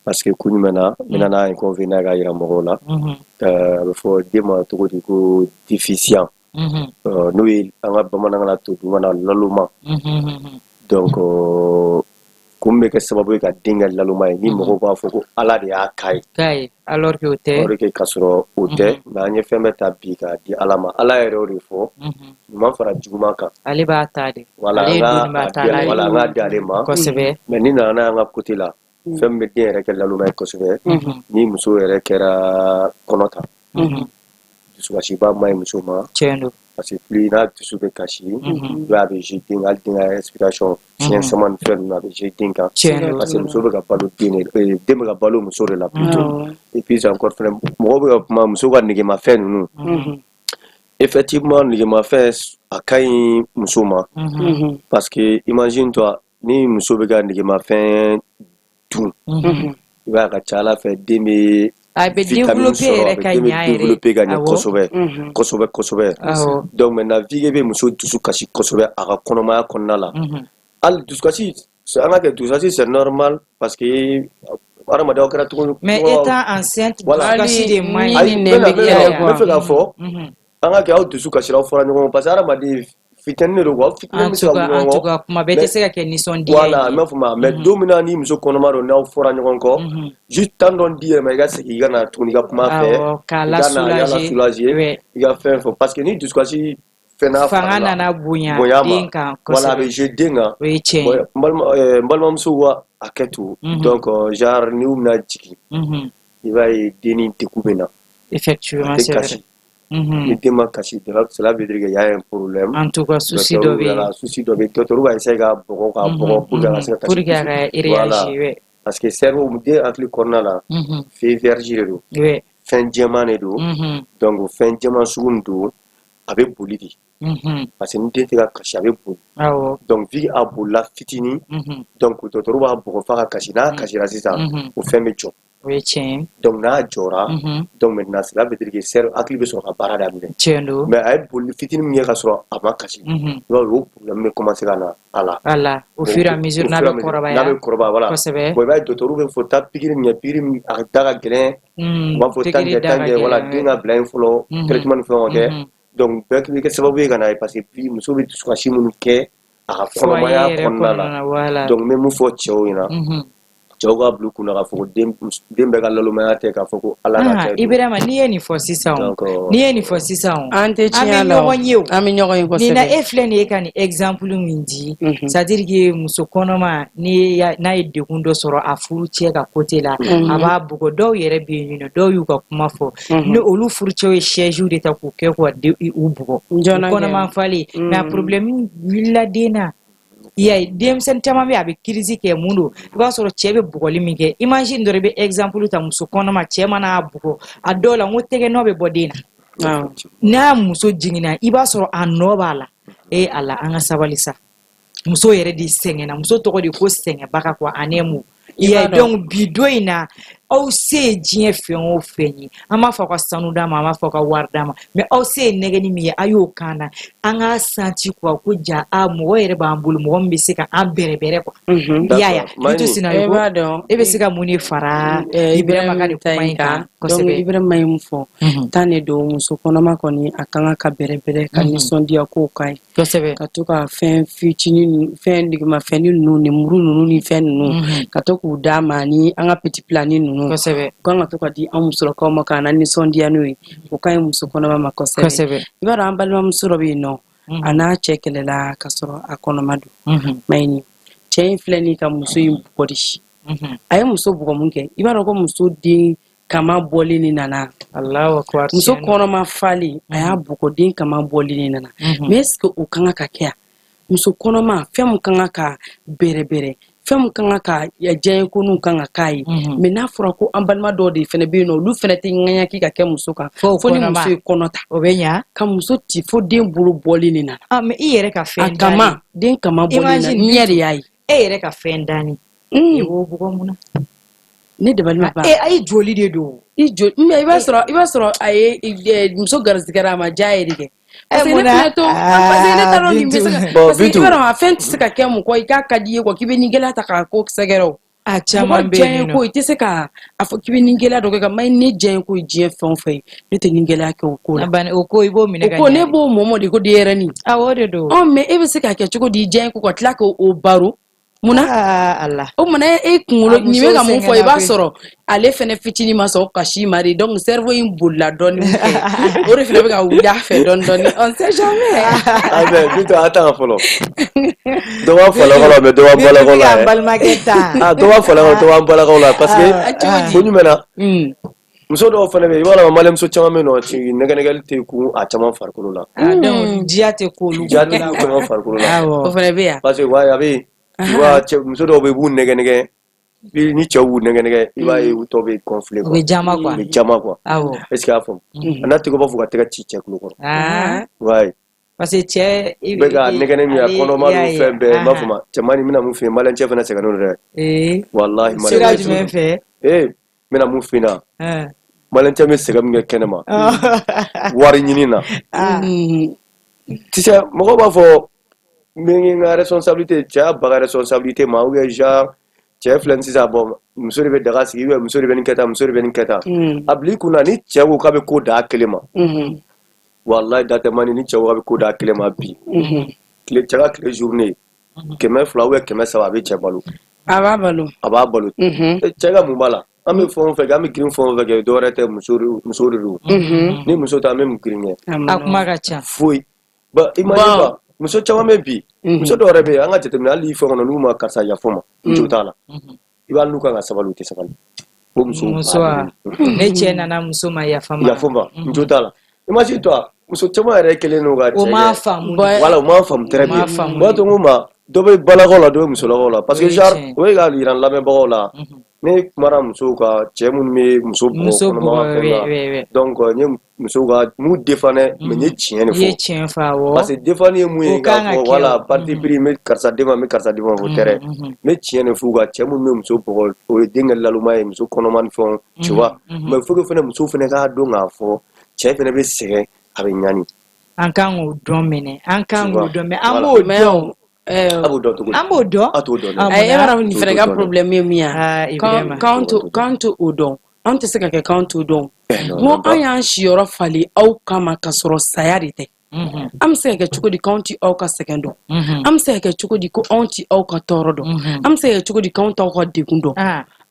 [SPEAKER 3] parce que kun jumɛn na n bɛna n'a inconvénient ka yira mɔgɔw la a bɛ fɔ den ma cogo di ko déficient n'o ye an ka bamanankan na to duguma na laloma donc kumbe ke sababu ka dinga laluma ni mo ko foko ala de akai
[SPEAKER 1] alors que
[SPEAKER 3] kasoro ote na anye femme ta bi ka di alama ala ero rifo man fara juguma kan
[SPEAKER 1] ale ba tade
[SPEAKER 3] wala nga dale ma mais ni na nga côté la femme de ere ke laluma ko sebe ni muso ere kera konota dusukashi ba mai muso ma
[SPEAKER 1] chendo
[SPEAKER 3] parce que plus na dusuke kashi va be jeting al dinga respiration chien saman fer na be jeting ka parce que muso be ka balo dine dem ka balo muso de la plutôt et puis encore frère mo be ma muso ka nige ma fer nu effectivement nige ma fer akai muso ma parce que imagine toi ni muso be ka nige ma fer tout va ka chala fait demi
[SPEAKER 1] a be développer ka
[SPEAKER 3] kosobe donc maintenant vie be muso dusu kasi kosobe aga konoma konnala al dusu kasi anga ke dusu kasi c'est normal parce que aramada okra tout
[SPEAKER 1] mais étant enceinte kasi de mai
[SPEAKER 3] me fait la fo anga ke dusu kasi la fora ngo parce aramadi fitene ro wa fitene
[SPEAKER 1] so en tout cas kuma bete se ka ni son dia
[SPEAKER 3] voilà me fuma mais domina ni muso konoma ro na fora ngo ko juste tandon dire mais ga se ki gana tuni ga kuma fe
[SPEAKER 1] kala soulager
[SPEAKER 3] il a fait parce que ni dusu kasi
[SPEAKER 1] fanga na bunya dinka
[SPEAKER 3] voilà mais je dinga mbalma muso wa aketu donc genre ni umna jiki il va deni tekubena
[SPEAKER 1] effectivement c'est vrai
[SPEAKER 3] il déma caché cela veut dire qu'il y a un problème
[SPEAKER 1] en tout cas souci
[SPEAKER 3] dobe docteur va essayer ga pour
[SPEAKER 1] réagir
[SPEAKER 3] parce que cerveau mu de avec le corona là fait vergir do fin diamant do donc fin diamant sugundu avec bolidi parce que nous devons cacher avec boli donc vie à bola fitini donc docteur va pour faire cacher la ça au fin de job donc na jora donc maintenant cela veut dire que cerveau activé sur la barre d'amener mais avec boli fitini mi ka sura ama cacher donc le problème commence là
[SPEAKER 1] ala au fur et à mesure na be
[SPEAKER 3] korba voilà boy ba docteur va faut ta pigiri mi pigiri a daga grain va faut tangue voilà dinga blind flow traitement flow ok donc bɛɛ kɛ sababu ye ka na parce que puis muso bɛ dusukasi minnu kɛ a ka kɔnɔmaya kɔnɔna la donc n bɛ mun fɔ cɛw ɲɛna cɛw ka bila u kunna k'a fɔ ko den bɛɛ ka lalomaya tɛ k'a fɔ ko ala ka kɛ
[SPEAKER 1] Ibrahima n'i ye nin fɔ sisan
[SPEAKER 2] an tɛ tiɲɛ la an bɛ ɲɔgɔn ye kosɛbɛ
[SPEAKER 1] nin na e filɛ nin ye ka nin exemple min di c'est à dire que muso kɔnɔma n'a ye degun dɔ sɔrɔ a furu cɛ ka côté la a b'a bugɔ dɔw yɛrɛ bɛ yen nɔ dɔw y'u ka kuma fɔ ni olu furucɛw ye siège de ta k'u kɛ k'u bugɔ kɔnɔma falen mais a problème wulila den na ya denmisɛnnin caman bɛ a bɛ crise kɛ mun don i b'a sɔrɔ cɛ bɛ bugɔli min kɛ imagine dɔ i bɛ exemple ta muso kɔnɔma cɛ mana bugɔ a dɔw la n ko tɛgɛ nɔ bɛ bɔ den na n'a muso jiginna i b'a sɔrɔ a nɔ b'a la ala an ka sabali sa muso yɛrɛ de sɛgɛnna muso tɔgɔ de ko sɛgɛnbaga quoi en un mot donc bi dɔ in na aw se ye diɲɛ fɛn o fɛn ye an b'a fɔ ka sanu d'a ma an b'a fɔ ka wari d'a ma mais aw se ye nɛgɛni min ye a y'o kan na an k'a santi quoi ko ja mɔgɔ yɛrɛ b'an bolo mɔgɔ min bɛ se ka an bɛrɛbɛrɛ quoi yaya i to sinayo e bɛ se ka mun de fara Ibrahima ka nin kuma in kan
[SPEAKER 2] kosɛbɛ Ibrahima ye mun fɔ tan de don muso kɔnɔma kɔni a kan ka bɛrɛbɛrɛ ka nisɔndiya kow ka ɲi
[SPEAKER 1] kosɛbɛ
[SPEAKER 2] ka to ka fɛn fitinin fɛn digimafɛnni ninnu ni muru ninnu ni fɛn ninnu ka to k'u d'a ma ni an ka petit planning ninnu
[SPEAKER 1] kosɛbɛ
[SPEAKER 2] kan ka to ka di an musolakaw ma k'an nisɔndiya n'o ye o ka ɲi muso kɔnɔma ma kosɛbɛ i b'a dɔn an balimamuso dɔ bɛ yen nɔ a n'a cɛ kɛlɛla ka sɔrɔ a kɔnɔma don maɲini cɛ in filɛ nin ka muso in bugɔ de a ye muso bugɔ mun kɛ i b'a dɔn ko muso den kama bɔli ni nana muso kɔnɔma falen a y'a bugɔ den kama bɔli ni nana mais est-ce que o kan ka kɛ muso kɔnɔma fɛn mun kan ka bɛrɛbɛrɛ fɛn mun kan ka diɲɛ ko n'u kan ka k'a ye mais n'a fɔra ko an balima dɔw de fɛnɛ bɛ yen nɔ olu fɛnɛ tɛ ŋaɲaki ka kɛ muso kan fo ni muso ye kɔnɔ ta o bɛ ɲa ka muso ti fo den bolo bɔli ni nana
[SPEAKER 1] mais i yɛrɛ ka fɛn
[SPEAKER 2] dani kama den kama bɔli ni nana n yɛrɛ y'a ye
[SPEAKER 1] e yɛrɛ ka fɛn dani i b'o bugɔ mun na
[SPEAKER 2] ne dabali ma ban
[SPEAKER 1] a ye joli de don
[SPEAKER 2] i joli mais i b'a sɔrɔ a ye muso garisigɛra a ma diya yɛrɛ kɛ parce que ne fɛnɛ to parce que ne t'a dɔn nin bɛ se ka parce que i b'a dɔn a fɛn tɛ se ka kɛ mun kɔ i k'a ka di ye quoi k'i bɛ nin gɛlɛya ta k'a ko sɛgɛrɛ o
[SPEAKER 1] a caman bɛ yen nɔ
[SPEAKER 2] ko i tɛ se ka a fɔ k'i bɛ nin gɛlɛya dɔ kɛ ka maɲi ne diɲɛ ko diɲɛ fɛn o fɛn ye ne tɛ nin gɛlɛya kɛ o ko la
[SPEAKER 1] o ko i b'o minɛ ka ɲɛ
[SPEAKER 2] o ko ne b'o mɔmɔ de ko denyɛrɛnin
[SPEAKER 1] awɔ o de don
[SPEAKER 2] mais e bɛ se k'a kɛ cogo di diɲɛ ko ka tila k'o baro Muna Allah o mana e kunkolo ni be ka mun fɔ I b'a sɔrɔ ale fɛnɛ fitini ma sɔn kasi mari donc cerveau in bolila dɔɔni o de fɛnɛ be ka wuli a fɛ dɔɔni on sait jamais
[SPEAKER 3] mais bito attends fɔlɔ dɔ b'a fɔlɔ mais dɔ b'a balakaw la dɔ b'a fɔlɔ dɔ b'a balakaw la parce que ko jumɛn na muso dɔw fɛnɛ bɛ I b'a dɔn maliyɛnmuso caman bɛ yen nɔ nɛgɛnɛgɛli tɛ kun a caman farikolo la
[SPEAKER 1] donc diya tɛ k'olu
[SPEAKER 3] caman farikolo la
[SPEAKER 2] o fɛnɛ bɛ yan
[SPEAKER 3] parce que a bɛ muso dɔw bɛ b'u nɛgɛnɛgɛ ni cɛw b'u nɛgɛnɛgɛ I b'a ye u tɔ bɛ gonfler
[SPEAKER 1] u bɛ jama quoi
[SPEAKER 3] est-ce que y'a faamu a n'a tɛgɛ b'a fɔ ka tɛgɛ ci cɛ tulo kɔrɔ ouais
[SPEAKER 1] parce que cɛ
[SPEAKER 3] bɛ ka nɛgɛnɛ min a kɔnɔma ni fɛn bɛɛ I m'a fɔ ma cɛman bɛna mun fɛ yen maliyɛn cɛ fana sɛgɛnnen don dɛ walahi
[SPEAKER 1] sira jumɛn fɛ
[SPEAKER 3] n bɛna mun fɛ na maliyɛn cɛ bɛ sɛgɛn min kɛ kɛnɛma wari ɲini na tu sais mɔgɔw b'a fɔ n ka responsabilité cɛ y'a baga responsabilité ma ou bien genre cɛ filɛ nin sisan bon muso de bɛ daga sigi ou bien muso de bɛ nin kɛ tan muso de bɛ nin kɛ tan a bila I kunna ni cɛ ko k'a bɛ ko d'a kelen ma wallahi da tɛ mani ni cɛ ko k'a bɛ ko d'a kelen ma bi cɛ ka tile journée 200 ou bien 300 a bɛ cɛ balo
[SPEAKER 2] a b'a balo
[SPEAKER 3] cɛ ka mun b'a la an bɛ fɛn o fɛn kɛ an bɛ girin fɛn o fɛn kɛ dɔwɛrɛ tɛ muso de don ni muso tɛ an bɛ mun girin kɛ
[SPEAKER 1] a kuma ka ca
[SPEAKER 3] foyi ba imagine ba muso caman bɛ bi muso dɔw yɛrɛ bɛ yen an ka jateminɛ hali fɛn kɔnɔ n'u ma karisa yafo ma muso t'a la I b'a n'u kan ka sabali u tɛ sabali o muso
[SPEAKER 1] ne cɛ nana muso ma yafa ma
[SPEAKER 3] muso t'a la imagine toi muso caman yɛrɛ kelen n'u ka cɛ
[SPEAKER 1] o m'a faamu
[SPEAKER 3] voilà o m'a faamu très bien o b'a to n ko ma dɔ bɛ balakaw la dɔ bɛ musolakaw la parce que genre o ye k'a yira n lamɛnbagaw la ne kumara musow ka cɛ minnu bɛ muso bugɔ donc n ye musow ka m'u défendre mais n ye tiɲɛ de fɔ parce que défendre ye mun ye k'a fɔ voilà parti pris n bɛ karisa défendre n bɛ karisa défendre o tɛ dɛ n bɛ tiɲɛ de f'u ka cɛ minnu bɛ muso bugɔ o ye denkɛ laluma ye muso kɔnɔma ni fɛnw tu vois mais il faut que fɛnɛ muso fɛnɛ k'a dɔn k'a fɔ cɛ fɛnɛ bɛ sɛgɛn a bɛ ɲani
[SPEAKER 1] an kan k'o dɔn mɛnɛ an kan k'o dɔn mais an b'o dɔn
[SPEAKER 3] an b'o dɔn
[SPEAKER 1] a
[SPEAKER 3] t'o dɔn
[SPEAKER 2] e b'a dɔn nin fɛnɛ ka problème ye min ye k'an to o dɔn an tɛ se ka kɛ k'an t'o dɔn n ko an y'an siyɔrɔ falen aw kama ka sɔrɔ saya de tɛ an bɛ se ka kɛ cogo di k'anw tɛ aw ka sɛgɛn dɔn an bɛ se ka kɛ cogo di ko anw tɛ aw ka tɔɔrɔ dɔn an bɛ se ka kɛ cogo di k'anw t'aw ka degun dɔn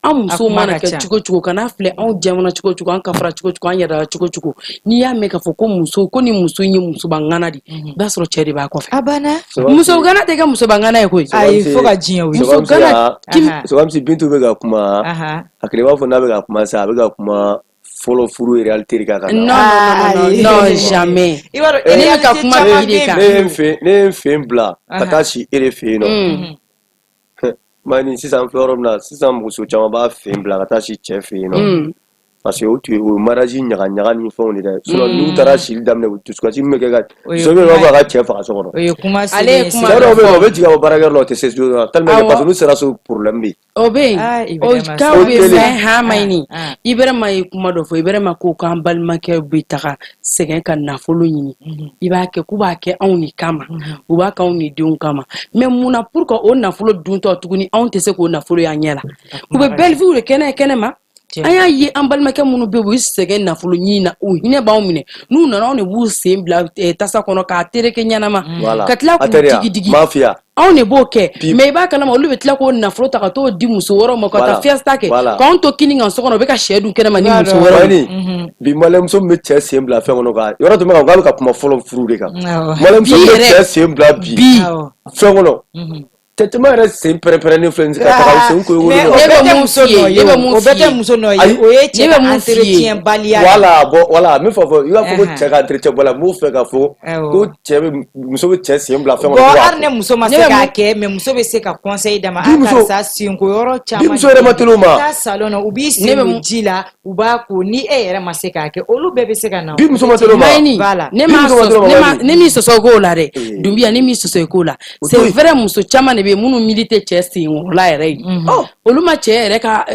[SPEAKER 2] an musow mana kɛ cogo cogo kana filɛ anw jɛmana cogo cogo an kafara cogo cogo an yɛrɛ cogo cogo n'i y'a mɛn k'a fɔ ko muso ko ni muso in ye musobangana de i b'a sɔrɔ cɛ de b'a kɔfɛ
[SPEAKER 1] a banna
[SPEAKER 2] musobangana tɛ kɛ musobangana ye koyi
[SPEAKER 1] ayi fo ka diɲɛ wuli
[SPEAKER 3] musogana sogamisi Bintu bɛ ka kuma a kile b'a fɔ n'a bɛ ka kuma sa a bɛ ka kuma fɔlɔ furu réalité kan
[SPEAKER 2] non jamais ne bɛ ka kuma bi de kan
[SPEAKER 3] ne ye n fɛ bila ka taa si e de fɛ yen nɔ mani sisan filɛ yɔrɔ min na sisan muso caman b'a fɛ bila ka taa si cɛ fɛ yen nɔ parce que o tun ye o mariage ɲagaɲaga ni fɛnw de dɛ sinon n'u taara sili daminɛ u dusukasi min bɛ kɛ ka muso bɛ b'a fɔ a ka cɛ faga so kɔnɔ
[SPEAKER 2] ale ye kuma
[SPEAKER 3] dɔw bɛ yen o bɛ jigin a baarakɛyɔrɔ la o tɛ se so la tellement que parce que n'u sera so problème bɛ yen
[SPEAKER 2] o bɛ yen o kaw bɛ fɛn hama ɲini Ibɛrɛma ye kuma dɔ fɔ Ibɛrɛma ko k'an balimakɛw bɛ taga sɛgɛn ka nafolo ɲini i b'a kɛ k'u b'a kɛ anw de kama u b'a kɛ anw de denw kama mais munna pour que o nafolo duntɔ tuguni anw tɛ se k'o nafolo y'an ɲɛ la u bɛ belle vie de kɛnɛma an y'a ye an balimakɛ minnu bɛ u sɛgɛn nafolo ɲini na u hinɛ b'anw minɛ n'u nana anw de b'u sen bila tasa kɔnɔ k'a tereke ɲɛnama ka tila k'u digi anw de b'o kɛ mais i b'a kalama olu bɛ tila k'o nafolo ta ka t'o di muso wɛrɛw ma ka taa fiesta kɛ k'anw to kini kan so kɔnɔ u bɛ ka sɛ dun kɛnɛma ni muso wɛrɛw
[SPEAKER 3] bi maliyɛnmuso min bɛ cɛ sen bila fɛn kɔnɔ kan yɔrɔ tun bɛ k'a bɛ ka kuma fɔlɔ furu de kan maliyɛnmuso min bɛ cɛ sen bila bi fɛn kɔnɔ cɛman yɛrɛ sen pɛrɛn-pɛrɛnnen filɛ nin ka taga sen koyi
[SPEAKER 2] ne bɛ mun f'i ye
[SPEAKER 1] o bɛɛ tɛ muso nɔ ye o ye cɛ ka entretien baliya
[SPEAKER 3] voilà min fɔ i b'a fɔ ko cɛ ka entretien baliya n b'o fɛ k'a fɔ ko muso bɛ cɛ sen bila fɛn kɔnɔ
[SPEAKER 1] bon hali ne muso ma se k'a kɛ mais muso bɛ se ka conseil d'a ma karisa senko yɔrɔ caman
[SPEAKER 3] bi muso yɛrɛ ma teli o ma
[SPEAKER 1] taa salon na u b'i sen don ji la u b'a ko ni e yɛrɛ ma se k'a kɛ olu bɛɛ bɛ se ka na
[SPEAKER 3] bi muso ma teli o ma
[SPEAKER 2] voilà ne min sɔsɔ k'o la dɛ Dunbiya ne min sɔsɔ k'o la c'est vrai muso caman de bɛ minnu milite cɛ senkɔrɔla yɛrɛ ye olu ma cɛ yɛrɛ ka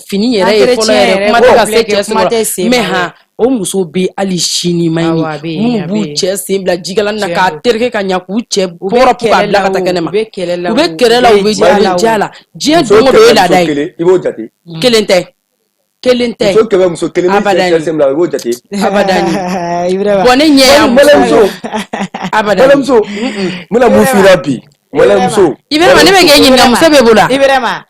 [SPEAKER 2] fini yɛrɛ ye fɔlɔ yɛrɛ kuma tɛ ka se cɛ senkɔrɔ mais o muso bɛ hali sini ma ɲi minnu b'u cɛ sen bila jigalan na k'a tereke ka ɲɛ k'u cɛ bɔrɔ k'a bila ka taa kɛnɛ ma u bɛ kɛlɛ la u bɛ ja la diɲɛ don o don o ye laada ye
[SPEAKER 3] i b'o jate
[SPEAKER 2] kelen tɛ muso
[SPEAKER 3] kɛmɛ muso kelen ni cɛ sen bila i b'o jate
[SPEAKER 2] abadani bon ne ɲɛ y'a
[SPEAKER 3] balimamuso n bɛna mun f'i la bi muso
[SPEAKER 2] Ibrahima ne bɛ kɛ ɲininka muso bɛ bolo
[SPEAKER 1] Ibrahima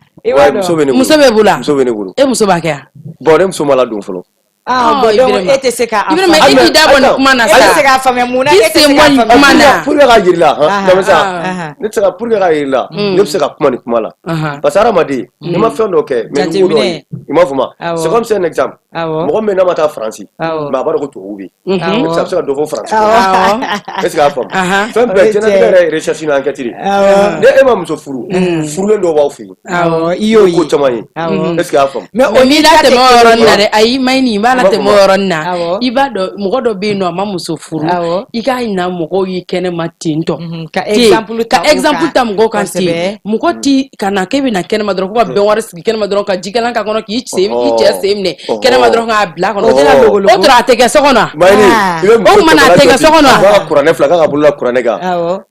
[SPEAKER 2] muso bɛ bolo e muso b'a kɛ
[SPEAKER 3] bon ne muso mala don fɔlɔ
[SPEAKER 1] donc e tɛ se ka
[SPEAKER 2] Ibrahima e k'i da bɔ nin kuma na sa
[SPEAKER 1] e tɛ se k'a faamuya mun na e tɛ se k'a faamuya
[SPEAKER 3] pour que ka yirila ne tɛ se ka pour que ka yirila ne bɛ se ka kuma ni kuma la parce que hadamaden ne ma fɛn dɔ kɛ mais i m'a faamu c'est comme c'est un exemple mɔgɔ min n'a ma taa Faransi mais a b'a dɔn ko tubabu bɛ yen ne bɛ se ka dɔ fɔ Faransi est ce que a faamu fɛn bɛɛ diɲɛlatigɛ yɛrɛ recherche ni enquête de ne e ma muso furu furulen dɔw b'aw fɛ yen i y'o ye ko caman ye est ce que a faamu
[SPEAKER 2] mais n'i la tɛmɛ o yɔrɔ na dɛ ayi Mayini i b'a la tɛmɛ o yɔrɔ na i b'a dɔn mɔgɔ dɔ bɛ yen nɔ a ma muso furu i k'a ɲina mɔgɔw ye kɛnɛma ten tɔ
[SPEAKER 1] ka exemple
[SPEAKER 2] ta mɔgɔw kan ten mɔgɔ ti ka na k'e bɛ na kɛnɛma dɔrɔn ko ka bɛn wari sigi kɛnɛma dɔrɔn ka jikalan k'a kɔnɔ k'i cɛ sen minɛ kɛnɛma dɔrɔn k'a bila kɔnɔ o tora a tɛ kɛ so kɔnɔ o tuma na a tɛ kɛ so kɔnɔ
[SPEAKER 3] a kuranɛ fila k'a ka bolola kuranɛ kan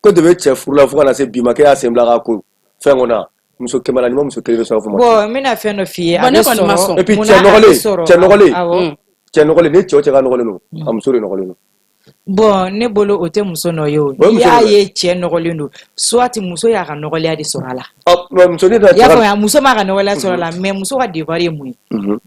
[SPEAKER 3] ko de bɛ cɛ furu la fo ka na se bi ma k'e y'a sen bila k'a ko fɛn kɔnɔ muso kɛmɛ ni ma muso kelen sɔrɔ fɔ
[SPEAKER 1] bon n bɛna fɛn dɔ f'i ye
[SPEAKER 2] a bɛ sɔrɔ
[SPEAKER 3] et puis cɛ nɔgɔlen ni cɛ ka nɔgɔlen don a muso de nɔgɔlen don
[SPEAKER 1] bon ne bolo o tɛ muso nɔ ye o n'i y'a ye cɛ nɔgɔlen don soit muso y'a ka nɔgɔlenya de sɔrɔ a la i y'a faamuya muso m'a ka nɔgɔlenya sɔrɔ a la mais muso ka devoir ye mun ye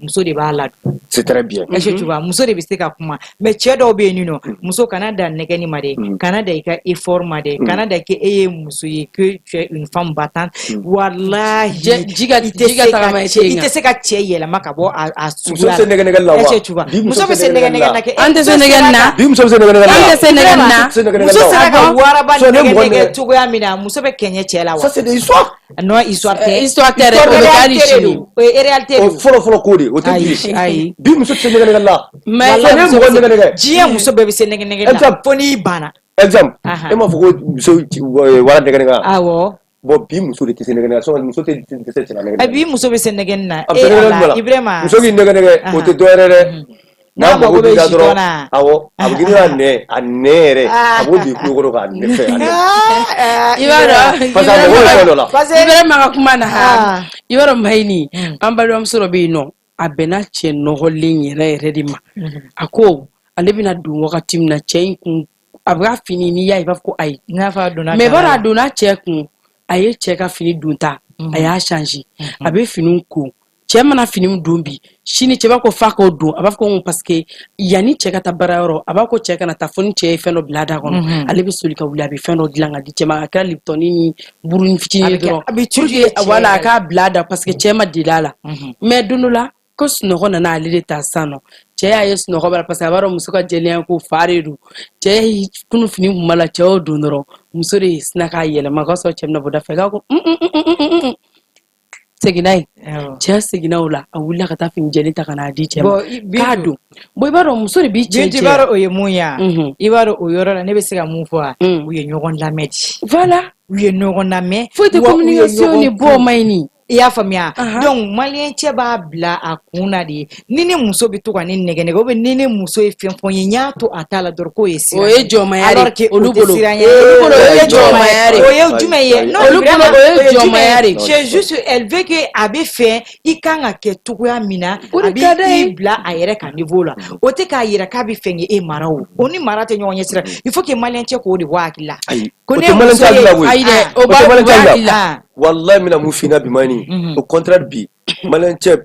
[SPEAKER 1] muso de b'a ladon
[SPEAKER 3] c'est très bien
[SPEAKER 1] est-ce que tu vois muso de bɛ se ka kuma mais cɛ dɔw bɛ yen nɔ muso kana da nɛgɛni ma dɛ kana da i ka effort ma dɛ kana da k'e ye muso ye que tu es une femme battante wallahi i tɛ se ka cɛ yɛlɛma ka bɔ a suguya la est-ce que tu vois muso bɛ se nɛgɛ na kɛ
[SPEAKER 2] an tɛ se nɛgɛ na
[SPEAKER 3] muso bɛ se nɛgɛ na
[SPEAKER 2] an tɛ se nɛgɛ na
[SPEAKER 1] muso sera ka waraba nɛgɛ cogoya min na muso bɛ kɛɲɛ cɛ la wa
[SPEAKER 3] ça c'est des histoires
[SPEAKER 1] non histoire tɛ
[SPEAKER 2] dɛ o bɛ k'a ni sini
[SPEAKER 1] o ye réalité
[SPEAKER 3] o fɔlɔ ko de o tɛ
[SPEAKER 1] ayi
[SPEAKER 3] bi muso tɛ se nɛgɛ la
[SPEAKER 2] mais
[SPEAKER 3] mɔgɔ nɛgɛ
[SPEAKER 1] diɲɛ muso bɛɛ bɛ se nɛgɛ na fo n'i banna
[SPEAKER 3] exemple e m'a fɔ ko muso wara nɛgɛ na
[SPEAKER 1] awɔ
[SPEAKER 3] bon bi muso de tɛ se nɛgɛ na so muso tɛ se cɛ nɛgɛ na
[SPEAKER 1] bi muso bɛ se nɛgɛ na Ibrahima
[SPEAKER 3] muso k'i nɛgɛ o tɛ dɔ yɛrɛ dɛ n'a mago bɛ ji dɔrɔn awɔ a bɛ girin a nɛ yɛrɛ a b'o di kulokɔrɔ k'a nɛ fɛ
[SPEAKER 2] i b'a dɔn
[SPEAKER 3] parce que a mago bɛ fɛn dɔ la
[SPEAKER 2] Ibrahima ka kuma na i b'a dɔn Mayini an balimamuso dɔ bɛ yen nɔ a bɛnna cɛ nɔgɔlen yɛrɛ de ma a ko ale bɛna don wagati min na cɛ in kun a bɛ ka fini n'i y'a ye i b'a fɔ ko ayi mais bari a donna cɛ kun a ye cɛ ka fini don ta a y'a changer a bɛ finiw ko cɛ mana fini don bi sini cɛ b'a ko f'a k'o don a b'a fɔ ko parce que yanni cɛ ka taa baarayɔrɔ a b'a ko cɛ kana taa fo ni cɛ ye fɛn dɔ bila a da kɔnɔ ale bɛ soli ka wuli a bɛ fɛn dɔ dilan ka di cɛ ma a kɛra liptɔni ni burunin fitinin dɔrɔn pour que voilà a k'a bila a da parce que cɛ ma deli a la mais don dɔ la ko sunɔgɔ nana ale de ta sisan nɔ cɛ y'a ye sunɔgɔ b'a la parce que a b'a dɔn muso ka jɛlenya ko fa de don cɛ ye kunu fini kun b'a la cɛ y'o don dɔrɔn muso de sina k'a yɛlɛma k'a sɔrɔ cɛ bɛna bɔ da fɛ k'a ko seginna ye cɛ seginna o la a wulila ka taa fini jɛlen ta ka n'a di cɛ ma k'a don bon i b'a dɔn muso de b'i cɛ
[SPEAKER 1] i b'a dɔn o ye mun ye i b'a dɔn o yɔrɔ la ne bɛ se ka mun fɔ u ye ɲɔgɔn lamɛn di
[SPEAKER 2] voilà
[SPEAKER 1] u ye ɲɔgɔn lamɛn
[SPEAKER 2] foyi tɛ communication ni bɔ Mayini
[SPEAKER 1] i y'a faamuya donc maliyɛn cɛ b'a bila a kun na de ye ni ne muso bɛ to ka ne nɛgɛ nɛgɛ ou bien ni ne muso ye fɛn fɔ n ye n y'a to a t'a la dɔrɔn k'o ye siran
[SPEAKER 2] o ye jɔnmaya de
[SPEAKER 1] alors que
[SPEAKER 2] olu bolo
[SPEAKER 1] o ye
[SPEAKER 2] jɔnmaya de
[SPEAKER 1] o ye jumɛn ye
[SPEAKER 2] olu bolo o ye jɔnmaya de
[SPEAKER 1] c'est juste elle veut que a bɛ fɛ i kan ka kɛ cogoya min na a bɛ i bila a yɛrɛ ka niveau la o tɛ k'a yira k'a bɛ fɛ k'e mara o ni mara tɛ ɲɔgɔn ɲɛ sira il faut que maliyɛn cɛ k'o de bɔ hakili la ko ne muso ye
[SPEAKER 2] ayi dɛ o b'a hakili la
[SPEAKER 3] wallahi mina mun fina bi Mayini au contraire bi maliyɛn cɛ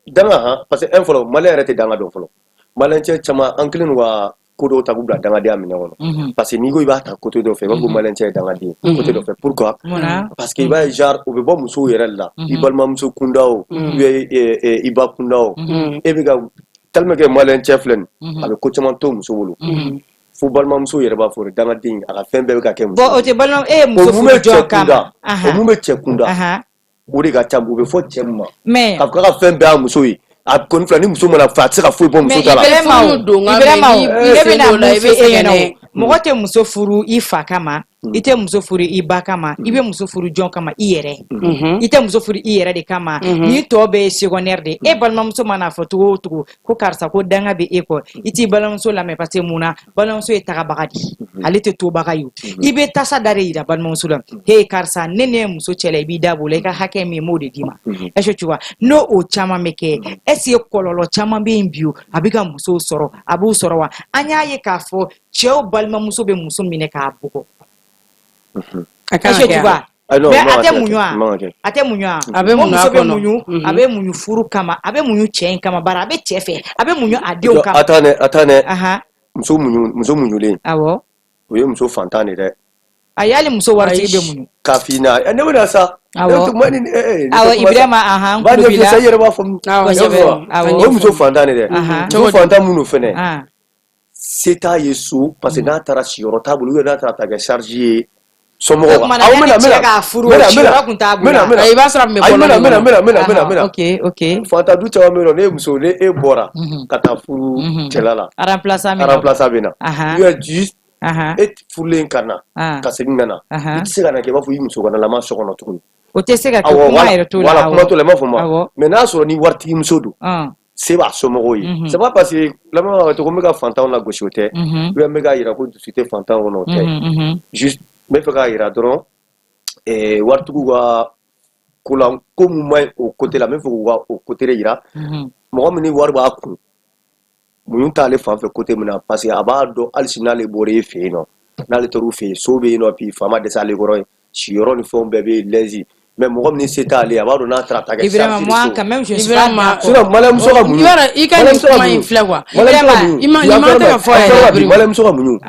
[SPEAKER 3] danga parce que un fɔlɔ maliyɛn yɛrɛ tɛ danga dɔn fɔlɔ maliyɛn cɛ caman an kelen wa ko dɔw ta k'u bila dangadenya minɛ kɔnɔ parce que n'i ko i b'a ta côté dɔ fɛ i b'a fɔ ko maliyɛn cɛ ye dangaden côté dɔ fɛ pourquoi parce que i b'a ye genre u bɛ bɔ musow yɛrɛ la i balimamuso kunda o i ba kunda o e bɛ ka tellement que maliyɛn cɛ filɛ nin a bɛ ko caman to muso bolo fo balimamuso yɛrɛ b'a fɔ dangaden a ka fɛn bɛɛ bɛ ka kɛ muso
[SPEAKER 1] bon o tɛ balima e ye muso furu jɔn kama
[SPEAKER 3] o mun bɛ cɛ kunda o de ka ca u bɛ fɔ cɛ min ma k'a fɔ ka fɛn bɛɛ y'a muso ye a kɔni filɛ ni muso mana fa a tɛ se ka foyi bɔ muso ta la
[SPEAKER 1] ne bɛna mun fɔ e ɲɛna mɔgɔ tɛ muso furu i fa kama i tɛ muso furu i ba kama i bɛ muso furu jɔn kama i yɛrɛ i tɛ muso furu i yɛrɛ de kama ni tɔ bɛɛ ye secondaire de e balimamuso mana fɔ cogo o cogo ko karisa ko danga bɛ e kɔ i t'i balimamuso lamɛn parce que mun na balimamuso ye tagabaga de ale tɛ tobaga ye i bɛ tasa da de yira balimamuso la he karisa ne ye muso cɛ la i b'i da bɔ la i ka hakɛ min m'o de d'i ma est-ce que tu vois n'o o caman bɛ kɛ est-ce que kɔlɔlɔ caman bɛ yen bi a bɛ ka musow sɔrɔ a b'u sɔrɔ wa an y'a ye k'a fɔ cɛw balimamuso bɛ muso minɛ k'a bugɔ Est-ce que tu vois? Mais ate muɲu abe muɲu furu kama abe muɲu cɛ kama bara abe cɛ fɛ abe muɲu a denw kama
[SPEAKER 3] atane muso muɲulen
[SPEAKER 1] awɔ
[SPEAKER 3] o ye muso fantan de dɛ
[SPEAKER 1] a y'ale muso waritigi bɛ muɲu
[SPEAKER 3] kafina ne bɛna sa
[SPEAKER 1] awɔ Ibrahima
[SPEAKER 3] ba ɲɛfɛ sa i yɛrɛ b'a faamu o ye muso fantan de dɛ muso fantan minnu fɛnɛ se t'a ye so parce que n'a taara siyɔrɔ t'a bolo n'a taara ta kɛ charge ye somɔgɔw aw mena
[SPEAKER 1] ok
[SPEAKER 3] fanta du caman bɛ yen ne muso ne e bɔra ka taa furu cɛla la remplaçant bɛ na you are just e furulen ka na ka segin ka na i tɛ se ka na kɛ i b'a fɔ i muso kana lama so kɔnɔ tuguni
[SPEAKER 1] o tɛ se ka kɛ kuma yɛrɛ t'o la
[SPEAKER 3] kuma t'o la i m'a fɔ ma mais n'a sɔrɔ ni waritigi muso don se b'a somɔgɔw ye c'est pas parce que lamɛnbagaw to ko n bɛ ka fantanw lagosi o tɛ ou bien n bɛ k'a jira ko dusu tɛ fantan kɔnɔ o tɛ juste n bɛ fɛ k'a jira dɔrɔn waritigiw ka ko mun ma ɲi o côté la n bɛ fɛ k'u ka o côté de jira mɔgɔ min ni wari b'a kun muɲu t'ale fan fɛ côté min na parce que a b'a dɔn hali si n'ale bɔra e fɛ yen nɔ n'ale taara u fɛ yen so bɛ yen nɔ puis fa ma dɛsɛ ale kɔrɔ yen siyɔrɔ ni fɛnw bɛɛ bɛ yen lɛzi mais mɔgɔ min se t'ale a b'a dɔn n'a taara ta kɛ
[SPEAKER 1] Ibrahima moi quand même je suis pas
[SPEAKER 3] malamuso ka muɲu
[SPEAKER 2] i ka nin kuma in filɛ quoi Ibrahima tɛ ka fɔ yɛrɛ
[SPEAKER 3] malamuso ka muɲu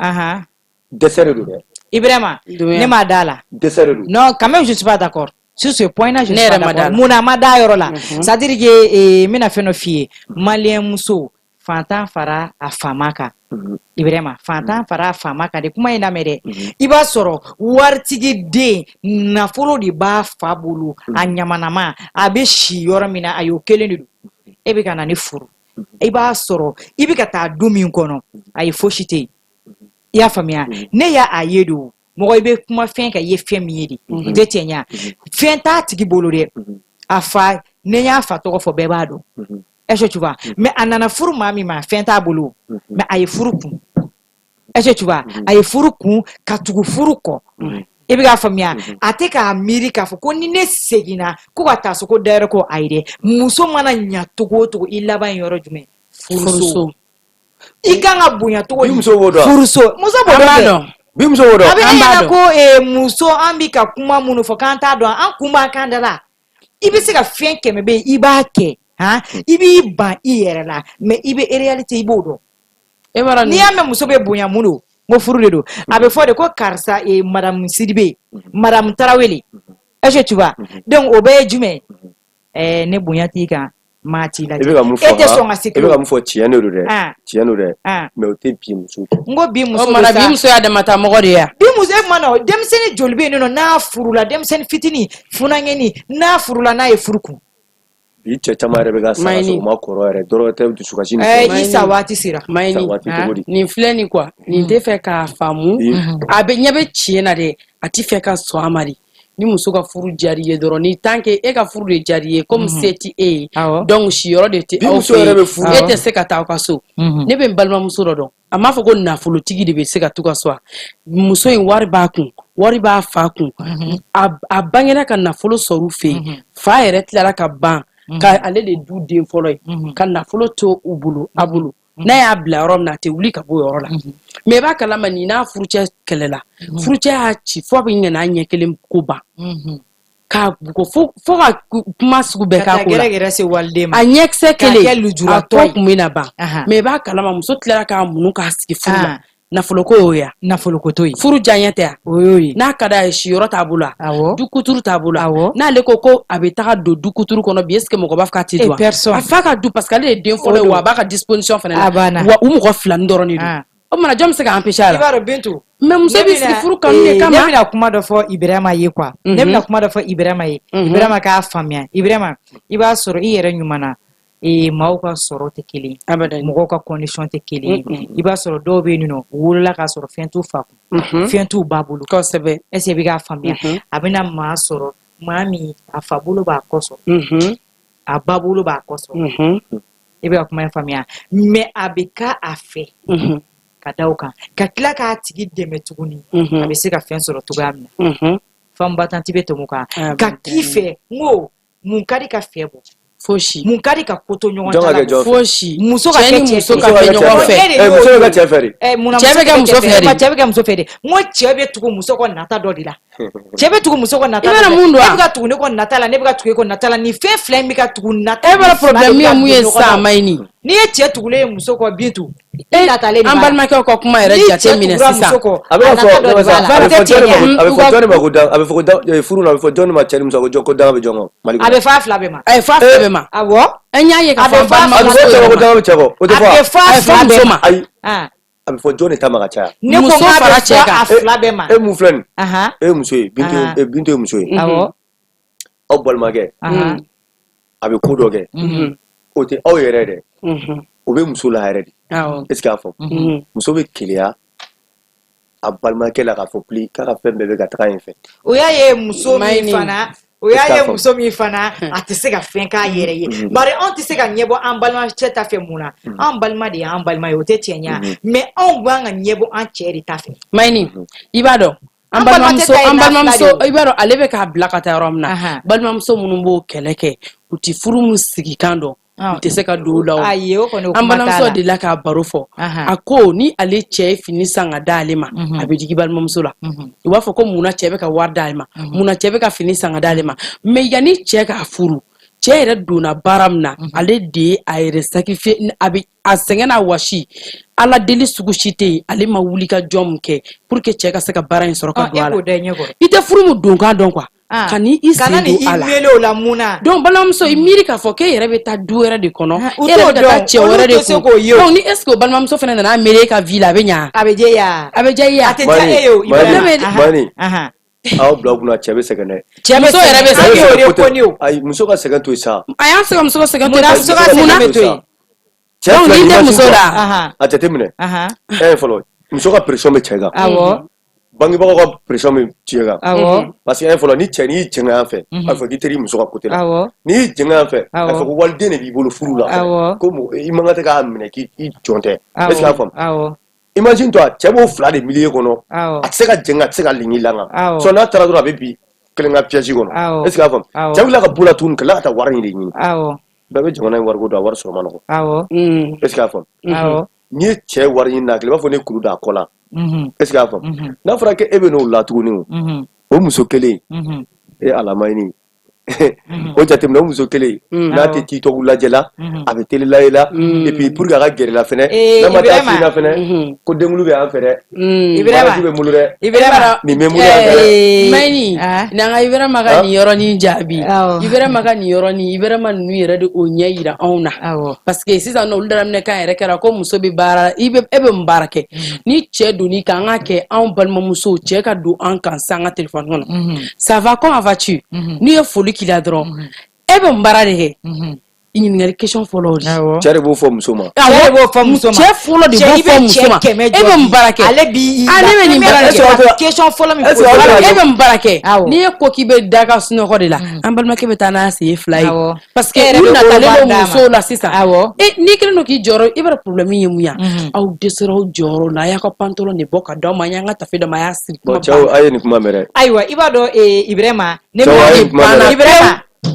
[SPEAKER 3] dɛsɛ de don dɛ
[SPEAKER 1] Ibrahima ne m'a da la
[SPEAKER 3] dɛsɛ de don
[SPEAKER 1] non quand même je suis pas d'accord sur ce point là je suis pas d'accord munna ma da yɔrɔ la c'est à dire que n bɛna fɛn dɔ f'i ye malien muso fantan fara a fama kan Ibrahima fantan fara a fama kan de kuma in lamɛn dɛ i b'a sɔrɔ waritigi den nafolo de b'a fa bolo a ɲamanama a bɛ si yɔrɔ min na a y'o kelen de don e bɛ ka na ne furu i b'a sɔrɔ i bɛ ka taa du min kɔnɔ a ye fosi tɛ yen i y'a faamuya ne y'a ye de mɔgɔ i bɛ kuma fɛn kan i ye fɛn min ye de i tɛ tiɲɛ ɲa fɛn t'a tigi bolo dɛ a fa ne y'a fa tɔgɔ fɔ bɛɛ b'a dɔn est-ce que tu vois mais a nana furu maa min ma fɛn t'a bolo mais a ye furu kun est-ce que tu vois a ye furu kun ka tugu furu kɔ i bɛ k'a faamuya a tɛ k'a miiri k'a fɔ ko ni ne seginna ko ka taa so ko dayɔrɔ ko ayi dɛ muso mana ɲa cogo o cogo i laban ye yɔrɔ jumɛn furuso i kan ka bonya cogo furuso muso b'o dɔn
[SPEAKER 3] bi muso b'o dɔn
[SPEAKER 1] a bɛ e ɲɛna ko muso an bɛ ka kuma minnu fɔ k'an t'a dɔn an kun b'an kan da la i bɛ se ka fɛn kɛmɛ bɛ yen i b'a kɛ i b'i ban i yɛrɛ la mais i bɛ réalité i b'o dɔn n'i y'a mɛn muso bɛ bonya mun don n ko furu de don a bɛ fɔ de ko karisa madame Sidibe madame Tarawele est-ce que tu vois donc o bɛɛ ye jumɛn ne bonya t'i kan maa t'i lajɛ e tɛ sɔn ka se
[SPEAKER 3] i bɛ ka mun fɔ tiɲɛ de don dɛ tiɲɛ don dɛ mais o tɛ bi muso fɛ
[SPEAKER 1] n ko bi muso
[SPEAKER 2] bi muso y'a dama ta mɔgɔ de ye
[SPEAKER 1] bi muso e ma na denmisɛnnin joli bɛ yen nɔ n'a furula denmisɛnnin fitinin funankɛni n'a furula n'a ye furu kun
[SPEAKER 3] bi cɛ caman yɛrɛ bɛ ka sara so ma kɔrɔ yɛrɛ dɔrɔn tɛ dusukasi ni
[SPEAKER 1] i sa waati sera
[SPEAKER 2] nin filɛ nin quoi nin tɛ fɛ k'a faamu a bɛ ɲɛ bɛ tiɲɛ na dɛ a tɛ fɛ ka sɔn a ma de ni muso ka furu jari ye dɔrɔn ni tant que e ka furu de jari ye comme se tɛ e ye donc siyɔrɔ de tɛ aw fɛ yen e tɛ se ka taa aw ka so ne bɛ n balimamuso dɔ dɔn a m'a fɔ ko nafolotigi de bɛ se ka t'u ka so a muso in wari b'a kun wari b'a fa kun a bangera ka nafolo sɔrɔ u fɛ yen fa yɛrɛ tilara ka ban ka ale de du den fɔlɔ ye ka nafolo to u bolo a bolo n'a y'a bila yɔrɔ min na a tɛ wuli ka bɔ yɔrɔ la mais i b'a kalama nin n'a furucɛ kɛlɛla furucɛ y'a ci fo a bɛ ɲinɛ a ɲɛ kelen ko ban k'a bugo fo ka kuma sugu bɛɛ k'a ko la a ɲɛkisɛ kelen a tɔ kun bɛ na ban mais i b'a kalama muso tilara k'a munu k'a sigi furu la nafolo ko y'o ya
[SPEAKER 1] nafolo ko to ye
[SPEAKER 2] furu diyaɲɛ tɛ ya o y'o ye n'a ka d'a ye siyɔrɔ t'a bolo du kuturu t'a bolo n'ale ko a bɛ taga don du kuturu kɔnɔ bi est-ce que mɔgɔ b'a fɔ k'a tɛ don a fa ka du parce que ale de den fɔlɔ ye wa a b'a ka disposition fana na wa u mɔgɔ filani dɔrɔn de don o kumana jɔn bɛ se k'an empêcher a la
[SPEAKER 1] i b'a dɔn Bintu
[SPEAKER 2] mais muso bɛ sigi furu kanu de kama
[SPEAKER 1] ne bɛna kuma dɔ fɔ Ibrahima ye quoi ne bɛna kuma dɔ fɔ Ibrahima ye Ibrahima k'a faamuya Ibrahima i b'a sɔrɔ i yɛrɛ ɲuman na maaw ka sɔrɔ tɛ kelen mɔgɔw ka condition tɛ kelen i b'a sɔrɔ dɔw bɛ yen nɔ wolola k'a sɔrɔ fɛn t'u fa kun fɛn t'u ba bolo
[SPEAKER 2] kosɛbɛ
[SPEAKER 1] est-ce que i bɛ k'a faamuya a bɛna maa sɔrɔ maa min a fa bolo b'a kɔ sɔrɔ a ba bolo b'a kɔ sɔrɔ i bɛ ka kuma in faamuya mais a bɛ k'a fɛ ka da o kan ka tila k'a tigi dɛmɛ tuguni a bɛ se ka fɛn sɔrɔ cogoya min na fɛn ba tanti bɛ tɛmɛ o kan ka k'i fɛ n ko mun ka di ka fɛ bɔ
[SPEAKER 2] foshi
[SPEAKER 1] mun kadi ka koto ɲɔgɔn ta la
[SPEAKER 2] foshi
[SPEAKER 1] muso ka kɛ
[SPEAKER 2] muso ka bɛ ɲɔgɔn fɛ
[SPEAKER 3] muso ka cɛ fɛ
[SPEAKER 2] cɛ bɛ kɛ muso fɛ de
[SPEAKER 1] cɛ bɛ kɛ muso fɛ de n ko cɛ bɛ tugu muso kɔ nata dɔ de la cɛ bɛ tugu muso kɔ nata
[SPEAKER 2] la mun don
[SPEAKER 1] ne bɛ ka tugu ne kɔ nata la ne bɛ ka tugu e kɔ nata la ni fɛn fila in bɛ ka tugu nata
[SPEAKER 2] e b'a problème ye mun ye sa Mayini
[SPEAKER 1] n'i ye cɛ tugulen ye muso kɔ Bintu e natalen
[SPEAKER 2] an balimakɛw ka kuma yɛrɛ jate minɛ sisan
[SPEAKER 3] a bɛ fɔ jɔnni ma ko dan a bɛ fɔ furu la a bɛ fɔ jɔnni ma cɛ ni muso ko dan bɛ jɔn kan
[SPEAKER 1] a bɛ fa fila bɛɛ ma
[SPEAKER 2] a ye fa fila bɛɛ ma
[SPEAKER 1] awɔ
[SPEAKER 2] an y'a ye ka fɔ
[SPEAKER 3] balimamuso ko dan bɛ cɛ kɔ o tɛ fɔ
[SPEAKER 1] a bɛ fa fila bɛɛ ma
[SPEAKER 3] ayi a bɛ fɔ jɔnni ta ma ka caya
[SPEAKER 1] ne ko k'a bɛ fɔ a fila bɛɛ ma
[SPEAKER 3] e mun filɛ nin e ye muso ye Bintu ye muso ye
[SPEAKER 1] awɔ
[SPEAKER 3] aw balimakɛ a bɛ ko dɔ kɛ o tɛ aw yɛrɛ dɛ o bɛ muso la yɛrɛ de est-ce que a fɔ muso bɛ keleya a balimakɛ la k'a fɔ pli k'a ka fɛn bɛɛ bɛ ka taga yen fɛ
[SPEAKER 1] o y'a ye muso min fana a tɛ se ka fɛn k'a yɛrɛ ye bari anw tɛ se ka ɲɛbɔ an balimacɛ ta fɛ mun na an balima de y'an balima ye o tɛ tiɲɛ ye mais anw b'an ka ɲɛbɔ an cɛ de ta fɛ
[SPEAKER 2] Mayini i b'a dɔn an balimamuso i b'a dɔn ale bɛ k'a bila ka taa yɔrɔ min na balimamuso minnu b'o kɛlɛ kɛ u tɛ furu min sigi kan dɔn u tɛ se ka don o la an balimamuso de la k'a baro fɔ a ko ni ale cɛ ye fini san ka d'ale ma a bɛ digi balimamuso la u b'a fɔ ko munna cɛ bɛ ka wari d'ale ma munna cɛ bɛ ka fini san ka d'ale ma mais yanni cɛ k'a furu cɛ yɛrɛ donna baara min na ale de ye a yɛrɛ sacrifier a sɛgɛn n'a wasi ala deli sugu si tɛ yen ale ma wuli ka jɔn min kɛ pour que cɛ ka se ka baara in sɔrɔ ka don a la i tɛ furu mu donkan dɔn quoi ka ni i sen don a la donc balimamuso i miiri k'a fɔ k'e yɛrɛ bɛ taa du wɛrɛ de kɔnɔ e yɛrɛ bɛ taa cɛ wɛrɛ de kun donc ni est ce que o balimamuso fana nana mêler e ka vie la a bɛ ɲa
[SPEAKER 1] a bɛ diya i ye
[SPEAKER 2] a tɛ diya e ye o
[SPEAKER 3] Mani aw bila kunna cɛ bɛ sɛgɛn dɛ
[SPEAKER 2] muso yɛrɛ bɛ sɛgɛn
[SPEAKER 3] ayi muso ka sɛgɛn to yen sa
[SPEAKER 2] a y'an sɛgɛn muso ka sɛgɛn to yen muso ka sɛgɛn bɛ to yen
[SPEAKER 3] cɛ
[SPEAKER 2] ni tɛ muso la
[SPEAKER 3] a jateminɛ fɔlɔ muso ka pression bɛ cɛ kan
[SPEAKER 1] awɔ
[SPEAKER 3] bangebagaw ka pression bɛ cɛ kan parce que fɔlɔ ni cɛ n'i jɛngɛ yan fɛ a fɔ k'i teri muso ka côté la n'i jɛngɛ yan fɛ a fɔ ko waliden de b'i bolo furu la ko i man kan tɛ k'a minɛ k'i jɔn tɛ est ce que a faamu imagine toi cɛ b'o fila de milieu kɔnɔ a tɛ se ka jɛngɛ a tɛ se ka lingi langa so n'a taara dɔrɔn a bɛ bi kelen ka piège kɔnɔ est ce que a faamu cɛ wulila ka bula tuguni ka tila ka taa wari in de ɲini bɛɛ bɛ jamana in wariko dɔn a wari sɔrɔ man nɔgɔn est ce que a faamu n'i ye cɛ wari ɲini na kile b'a fɔ ne kuru da a kɔ la est ce que a faamu n'a fɔra ko e bɛ n'o la tuguni o muso kelen e alamayini o jateminɛ o muso kelen n'a tɛ TikTok lajɛla a bɛ télé lajɛ la et puis pour que a ka gɛrɛ la fɛnɛ n'a ma taa fina fɛnɛ ko denkulu bɛ an fɛ dɛ Ibrahima bɛ mulu dɛ nin bɛ mulu an fɛ dɛ
[SPEAKER 2] Mayini n'an ka Ibrahima ka nin yɔrɔnin jaabi Ibrahima ka nin yɔrɔnin Ibrahima ninnu yɛrɛ de o ɲɛ yira anw na parce que sisan olu daminɛkan yɛrɛ kɛra ko muso bɛ baara e bɛ mun baara kɛ ni cɛ donn'i kan an ka kɛ anw balimamusow cɛ ka don an kan san ka téléphone kɔnɔ ça va comment vas-tu n'i ye foli k'i la dɔrɔn e bɛ mun baara de kɛ i ɲininkali question fɔlɔ o de
[SPEAKER 3] cɛ de b'o fɔ muso ma
[SPEAKER 2] cɛ fɔlɔ de b'o fɔ muso ma e bɛ mun baara kɛ
[SPEAKER 1] ale b'i
[SPEAKER 2] ne bɛ nin baara kɛ
[SPEAKER 1] question fɔlɔ min
[SPEAKER 2] e bɛ mun baara kɛ n'i ye ko k'i bɛ da ka sunɔgɔ de la an balimakɛ bɛ taa n'a sen fila ye parce que u natalen don musow la sisan n'i kɛlen don k'i jɔyɔrɔ i b'a problème ye mun ye aw dɛsɛra aw jɔyɔrɔ la a y'a ka pantalon de bɔ ka d'aw ma an y'an ka tafe d'a ma a y'a siri kuma
[SPEAKER 3] cɛw a ye nin kuma mɛn
[SPEAKER 1] ayiwa i b'a dɔn Ibrahima ne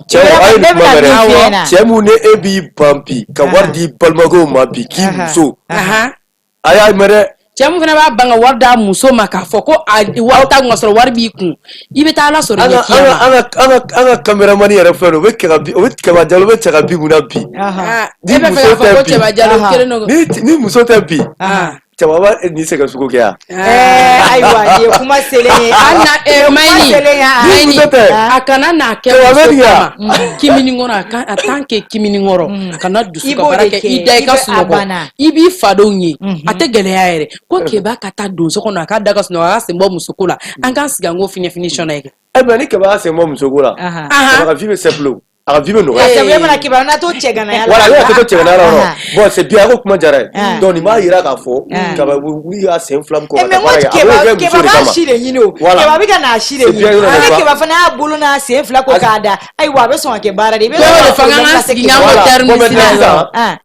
[SPEAKER 3] cɛ mun ne e b'i ban bi ka wari di balimakɛw ma bi k'i muso a y'a mɛn dɛ
[SPEAKER 2] cɛ mun fana b'a ban ka wari d'a muso ma k'a fɔ ko wari t'a kun ka sɔrɔ wari b'i kun i bɛ taa Ala sɔrɔ i ɲɛ
[SPEAKER 3] an ka caméraman yɛrɛ filɛ o bɛ Kɛba Jalo bɛ cɛ ka bi mun na bi
[SPEAKER 2] e bɛ fɛ k'a fɔ ko Kɛba Jalo kelen don
[SPEAKER 3] ni muso tɛ bi cɛkɔrɔba ni sɛgɛn sugu kɛ yan
[SPEAKER 1] ayiwa ye kuma selen ye
[SPEAKER 2] Mayini a kana n'a kɛ muso kama kimini kɔrɔ a tant que kimini kɔrɔ a kana dusu ka baara kɛ i da i ka sunɔgɔ i b'i fadenw ye a tɛ gɛlɛya yɛrɛ ko Kɛba ka taa donso kɔnɔ a ka da ka sunɔgɔ a ka sen bɔ musoko la an k'an sigi an k'o finition na ye
[SPEAKER 3] mais ni Kɛba y'a sen bɔ musoko la a ka vie bɛ simple a ka vie bɛ nɔgɔya
[SPEAKER 1] sabu e mana Kɛba n'a to cɛganaya la
[SPEAKER 3] voilà ale y'a to cɛganaya la bon c'est bien a ko kuma diyara ye donc nin b'a yira k'a fɔ Kɛba wuli y'a sen fila min kɔ ka taa baara kɛ a b'o kɛ muso de kama
[SPEAKER 1] Kɛba b'a si de ɲini o Kɛba bɛ ka n'a si de ɲini ale Kɛba fana y'a bolo n'a sen fila ko k'a da ayiwa a bɛ sɔn ka kɛ baara de i bɛ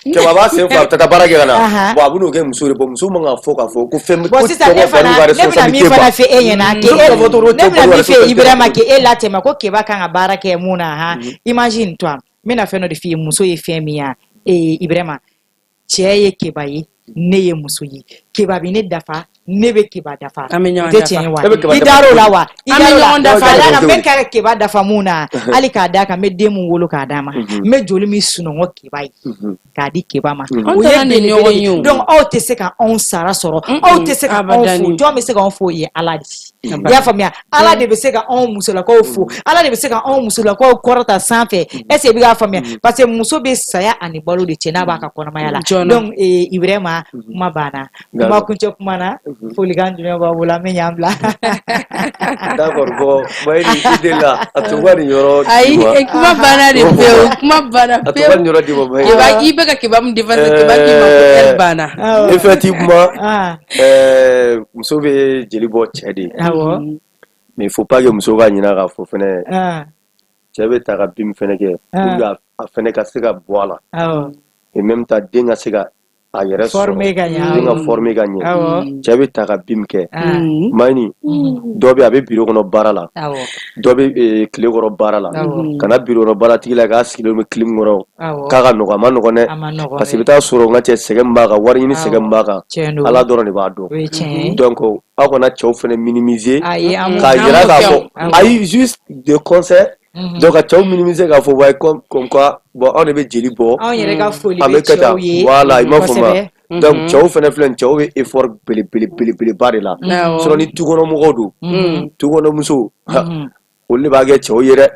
[SPEAKER 3] Kɛba b'a sen fila ka taa baara kɛ ka na bon a bɛ n'o kɛ muso de bon muso man ka fɔ k'a fɔ ko fɛn
[SPEAKER 1] bon sisan ne bɛna min fana fɛ e ɲɛna ne bɛna min fɛ Ibrahima k'e latɛmɛ ko Kɛba kan ka baara kɛ mun na imagine toi mena fɛn dɔ de f'i ye muso ye fɛn min ye Ibrahima cɛ ye keba ye ne ye muso ye keba bi ne dafa ne bɛ keba dafa
[SPEAKER 2] an bɛ ɲɔgɔn
[SPEAKER 1] dafa i dar'o la wa an bɛ ɲɔgɔn dafa n bɛ kɛra keba dafa mun na hali k'a d'a kan n bɛ den mun wolo k'a d'a ma n bɛ joli min sunɔgɔ keba ye k'a di keba ma o ye ɲɔgɔn ye donc aw tɛ se ka anw sara sɔrɔ aw tɛ se ka anw fo jɔn bɛ se ka anw fo ye Ala de i y'a faamuya Ala de bɛ se ka anw musolakaw fo Ala de bɛ se ka anw musolakaw kɔrɔta sanfɛ est ce que i bɛ k'a faamuya parce que muso bɛ saya ani balo de cɛ n'a b'a ka kɔnɔmaya la donc Ibrahima kuma banna kuma kuncɛ kuma na folikan jumɛn b'a bolo an bɛ ɲan bila
[SPEAKER 3] d'accord bon Mayini i de la a tun ka nin yɔrɔ
[SPEAKER 2] ayi kuma banna de pewu kuma banna pewu
[SPEAKER 3] a tun ka nin yɔrɔ di ma Mayini
[SPEAKER 2] i bɛ ka keba min défense keba k'i ma ko elle banna
[SPEAKER 3] effectivement muso bɛ jeli bɔ cɛ de mais il faut pas que muso ka ɲinɛ k'a fɔ fɛnɛ cɛ bɛ ta ka bin fɛnɛ kɛ pour a fɛnɛ ka se ka bɔ a la et même ta den ka se ka a yɛrɛ sɔrɔ den ka former ka ɲɛ cɛ bɛ ta ka bin kɛ Mayini dɔ bɛ a bɛ bureau kɔnɔ baara la dɔ bɛ tile kɔrɔ baara la kana bureau kɔnɔ baara tigi la k'a sigilen bɛ clim kɔrɔ k'a ka nɔgɔ a ma nɔgɔn dɛ parce que i bɛ taa sɔrɔ n ka cɛ sɛgɛn b'a kan wari ɲini sɛgɛn b'a kan Ala dɔrɔn de b'a dɔn donc aw kana cɛw fɛnɛ minimiser k'a yira k'a fɔ ayi juste de conseil donc ka cɛw minimiser k'a fɔ ouais comme quoi bon anw de bɛ jeli bɔ
[SPEAKER 1] anw yɛrɛ ka foli bɛ cɛw ye
[SPEAKER 3] voilà i m'a fɔ ma donc cɛw fɛnɛ filɛ nin cɛw bɛ effort belebeleba de la sinon ni tukɔnɔmɔgɔw don tukɔnɔmusow olu de b'a kɛ cɛw ye dɛ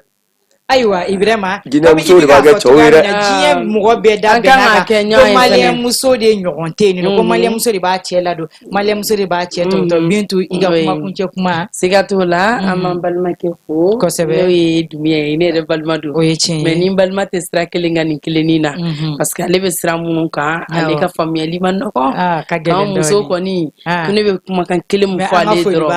[SPEAKER 1] ayiwa Ibrahima
[SPEAKER 3] muso de b'a kɛ cɛw ye dɛ
[SPEAKER 1] diɲɛ mɔgɔ bɛɛ da bɛnna kan ko maliyɛn muso de ɲɔgɔn tɛ yen nɔ ko maliyɛn muso de b'a cɛ ladon maliyɛn muso de b'a cɛ tɔtɔ Bintu i ka kuma kuncɛ kuma
[SPEAKER 2] siga t'o la an b'an balimakɛ fo
[SPEAKER 1] kosɛbɛ
[SPEAKER 2] n'o ye Dunbiya ye ne yɛrɛ balima don
[SPEAKER 1] o ye tiɲɛ ye
[SPEAKER 2] mais ni n balima tɛ sira kelen kan nin kelennin na parce que ale bɛ sira minnu kan ale ka faamuyali ma nɔgɔn k'an muso kɔni ko ne bɛ kumakan kelen min fɔ ale dɔrɔn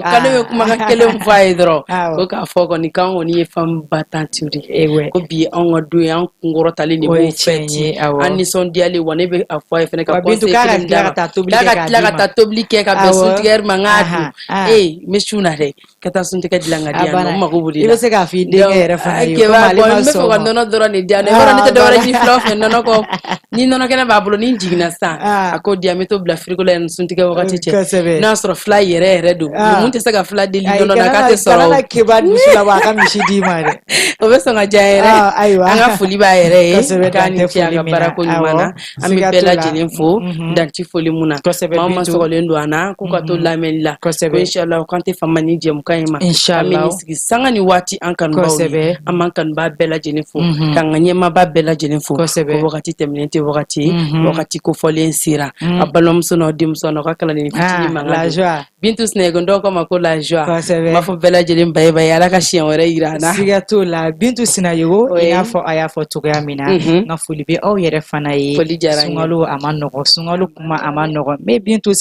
[SPEAKER 2] k'ale bɛ kumakan kelen min fɔ a ye dɔrɔn ko k'a fɔ kɔni k'an kɔni ye femme battante de ye ko bi anw ka don ye an kunkɔrɔtalen de b'o fête an nisɔndiyalen wa ne bɛ a fɔ a ye fɛnɛ ka conseil kelen d'a ma k'a ka tila ka taa tobili kɛ ka bɛn suntigɛ ma n k'a dun n bɛ sun na dɛ ka taa suntigɛ dilan ka di yan nɔ n mago b'o de la
[SPEAKER 1] i bɛ se k'a fɔ i denkɛ yɛrɛ fana ye
[SPEAKER 2] komi ale ma sɔn n bɛ fɛ ka nɔnɔ dɔrɔn de di yan yɔrɔ ne tɛ dɔwɛrɛ ɲini filaw fɛ nɔnɔ kɔ ni nɔnɔ kɛnɛ b'a bolo ni n jiginna sisan a ko di yan n bɛ to bila frigo la yan suntigɛ wagati cɛ n'a sɔrɔ fila yɛrɛ don mun tɛ se ka fila deli nɔnɔ na k'a tɛ sɔrɔ o bɛ sɔn ka diya yɛrɛ an ka foli b'a yɛrɛ ye k'a ni ce a ka baarako ɲuman na an bɛ bɛɛ lajɛlen fo danti foli mun na maa ma sɔgɔlen don an na k'u ka to lamɛnni la ko inshallah k'an tɛ fama ni jɛmukan in ma an bɛ nin sigi sanga ni waati an kanubaw ye an b'an kanubaa bɛɛ lajɛlen fo k'an ka ɲɛmaaba bɛɛ lajɛlen fo ko wagati tɛmɛnen tɛ wagati ye wagati kofɔlen sera a balimamuso n'aw denmuso n'aw ka kalanden fitinin mankan don Bintu Sinayoko dɔw k'a ma ko la joie n b'a fɔ bɛɛ lajɛlen baye Ala ka siɲɛ wɛrɛ yira an na
[SPEAKER 1] siga t'o la Bintu Sinayoko i n'a fɔ a y'a fɔ cogoya min na n ka foli bɛ aw yɛrɛ fana ye sunkalo a ma nɔgɔn sunkalo kuma a ma nɔgɔn mais Bintu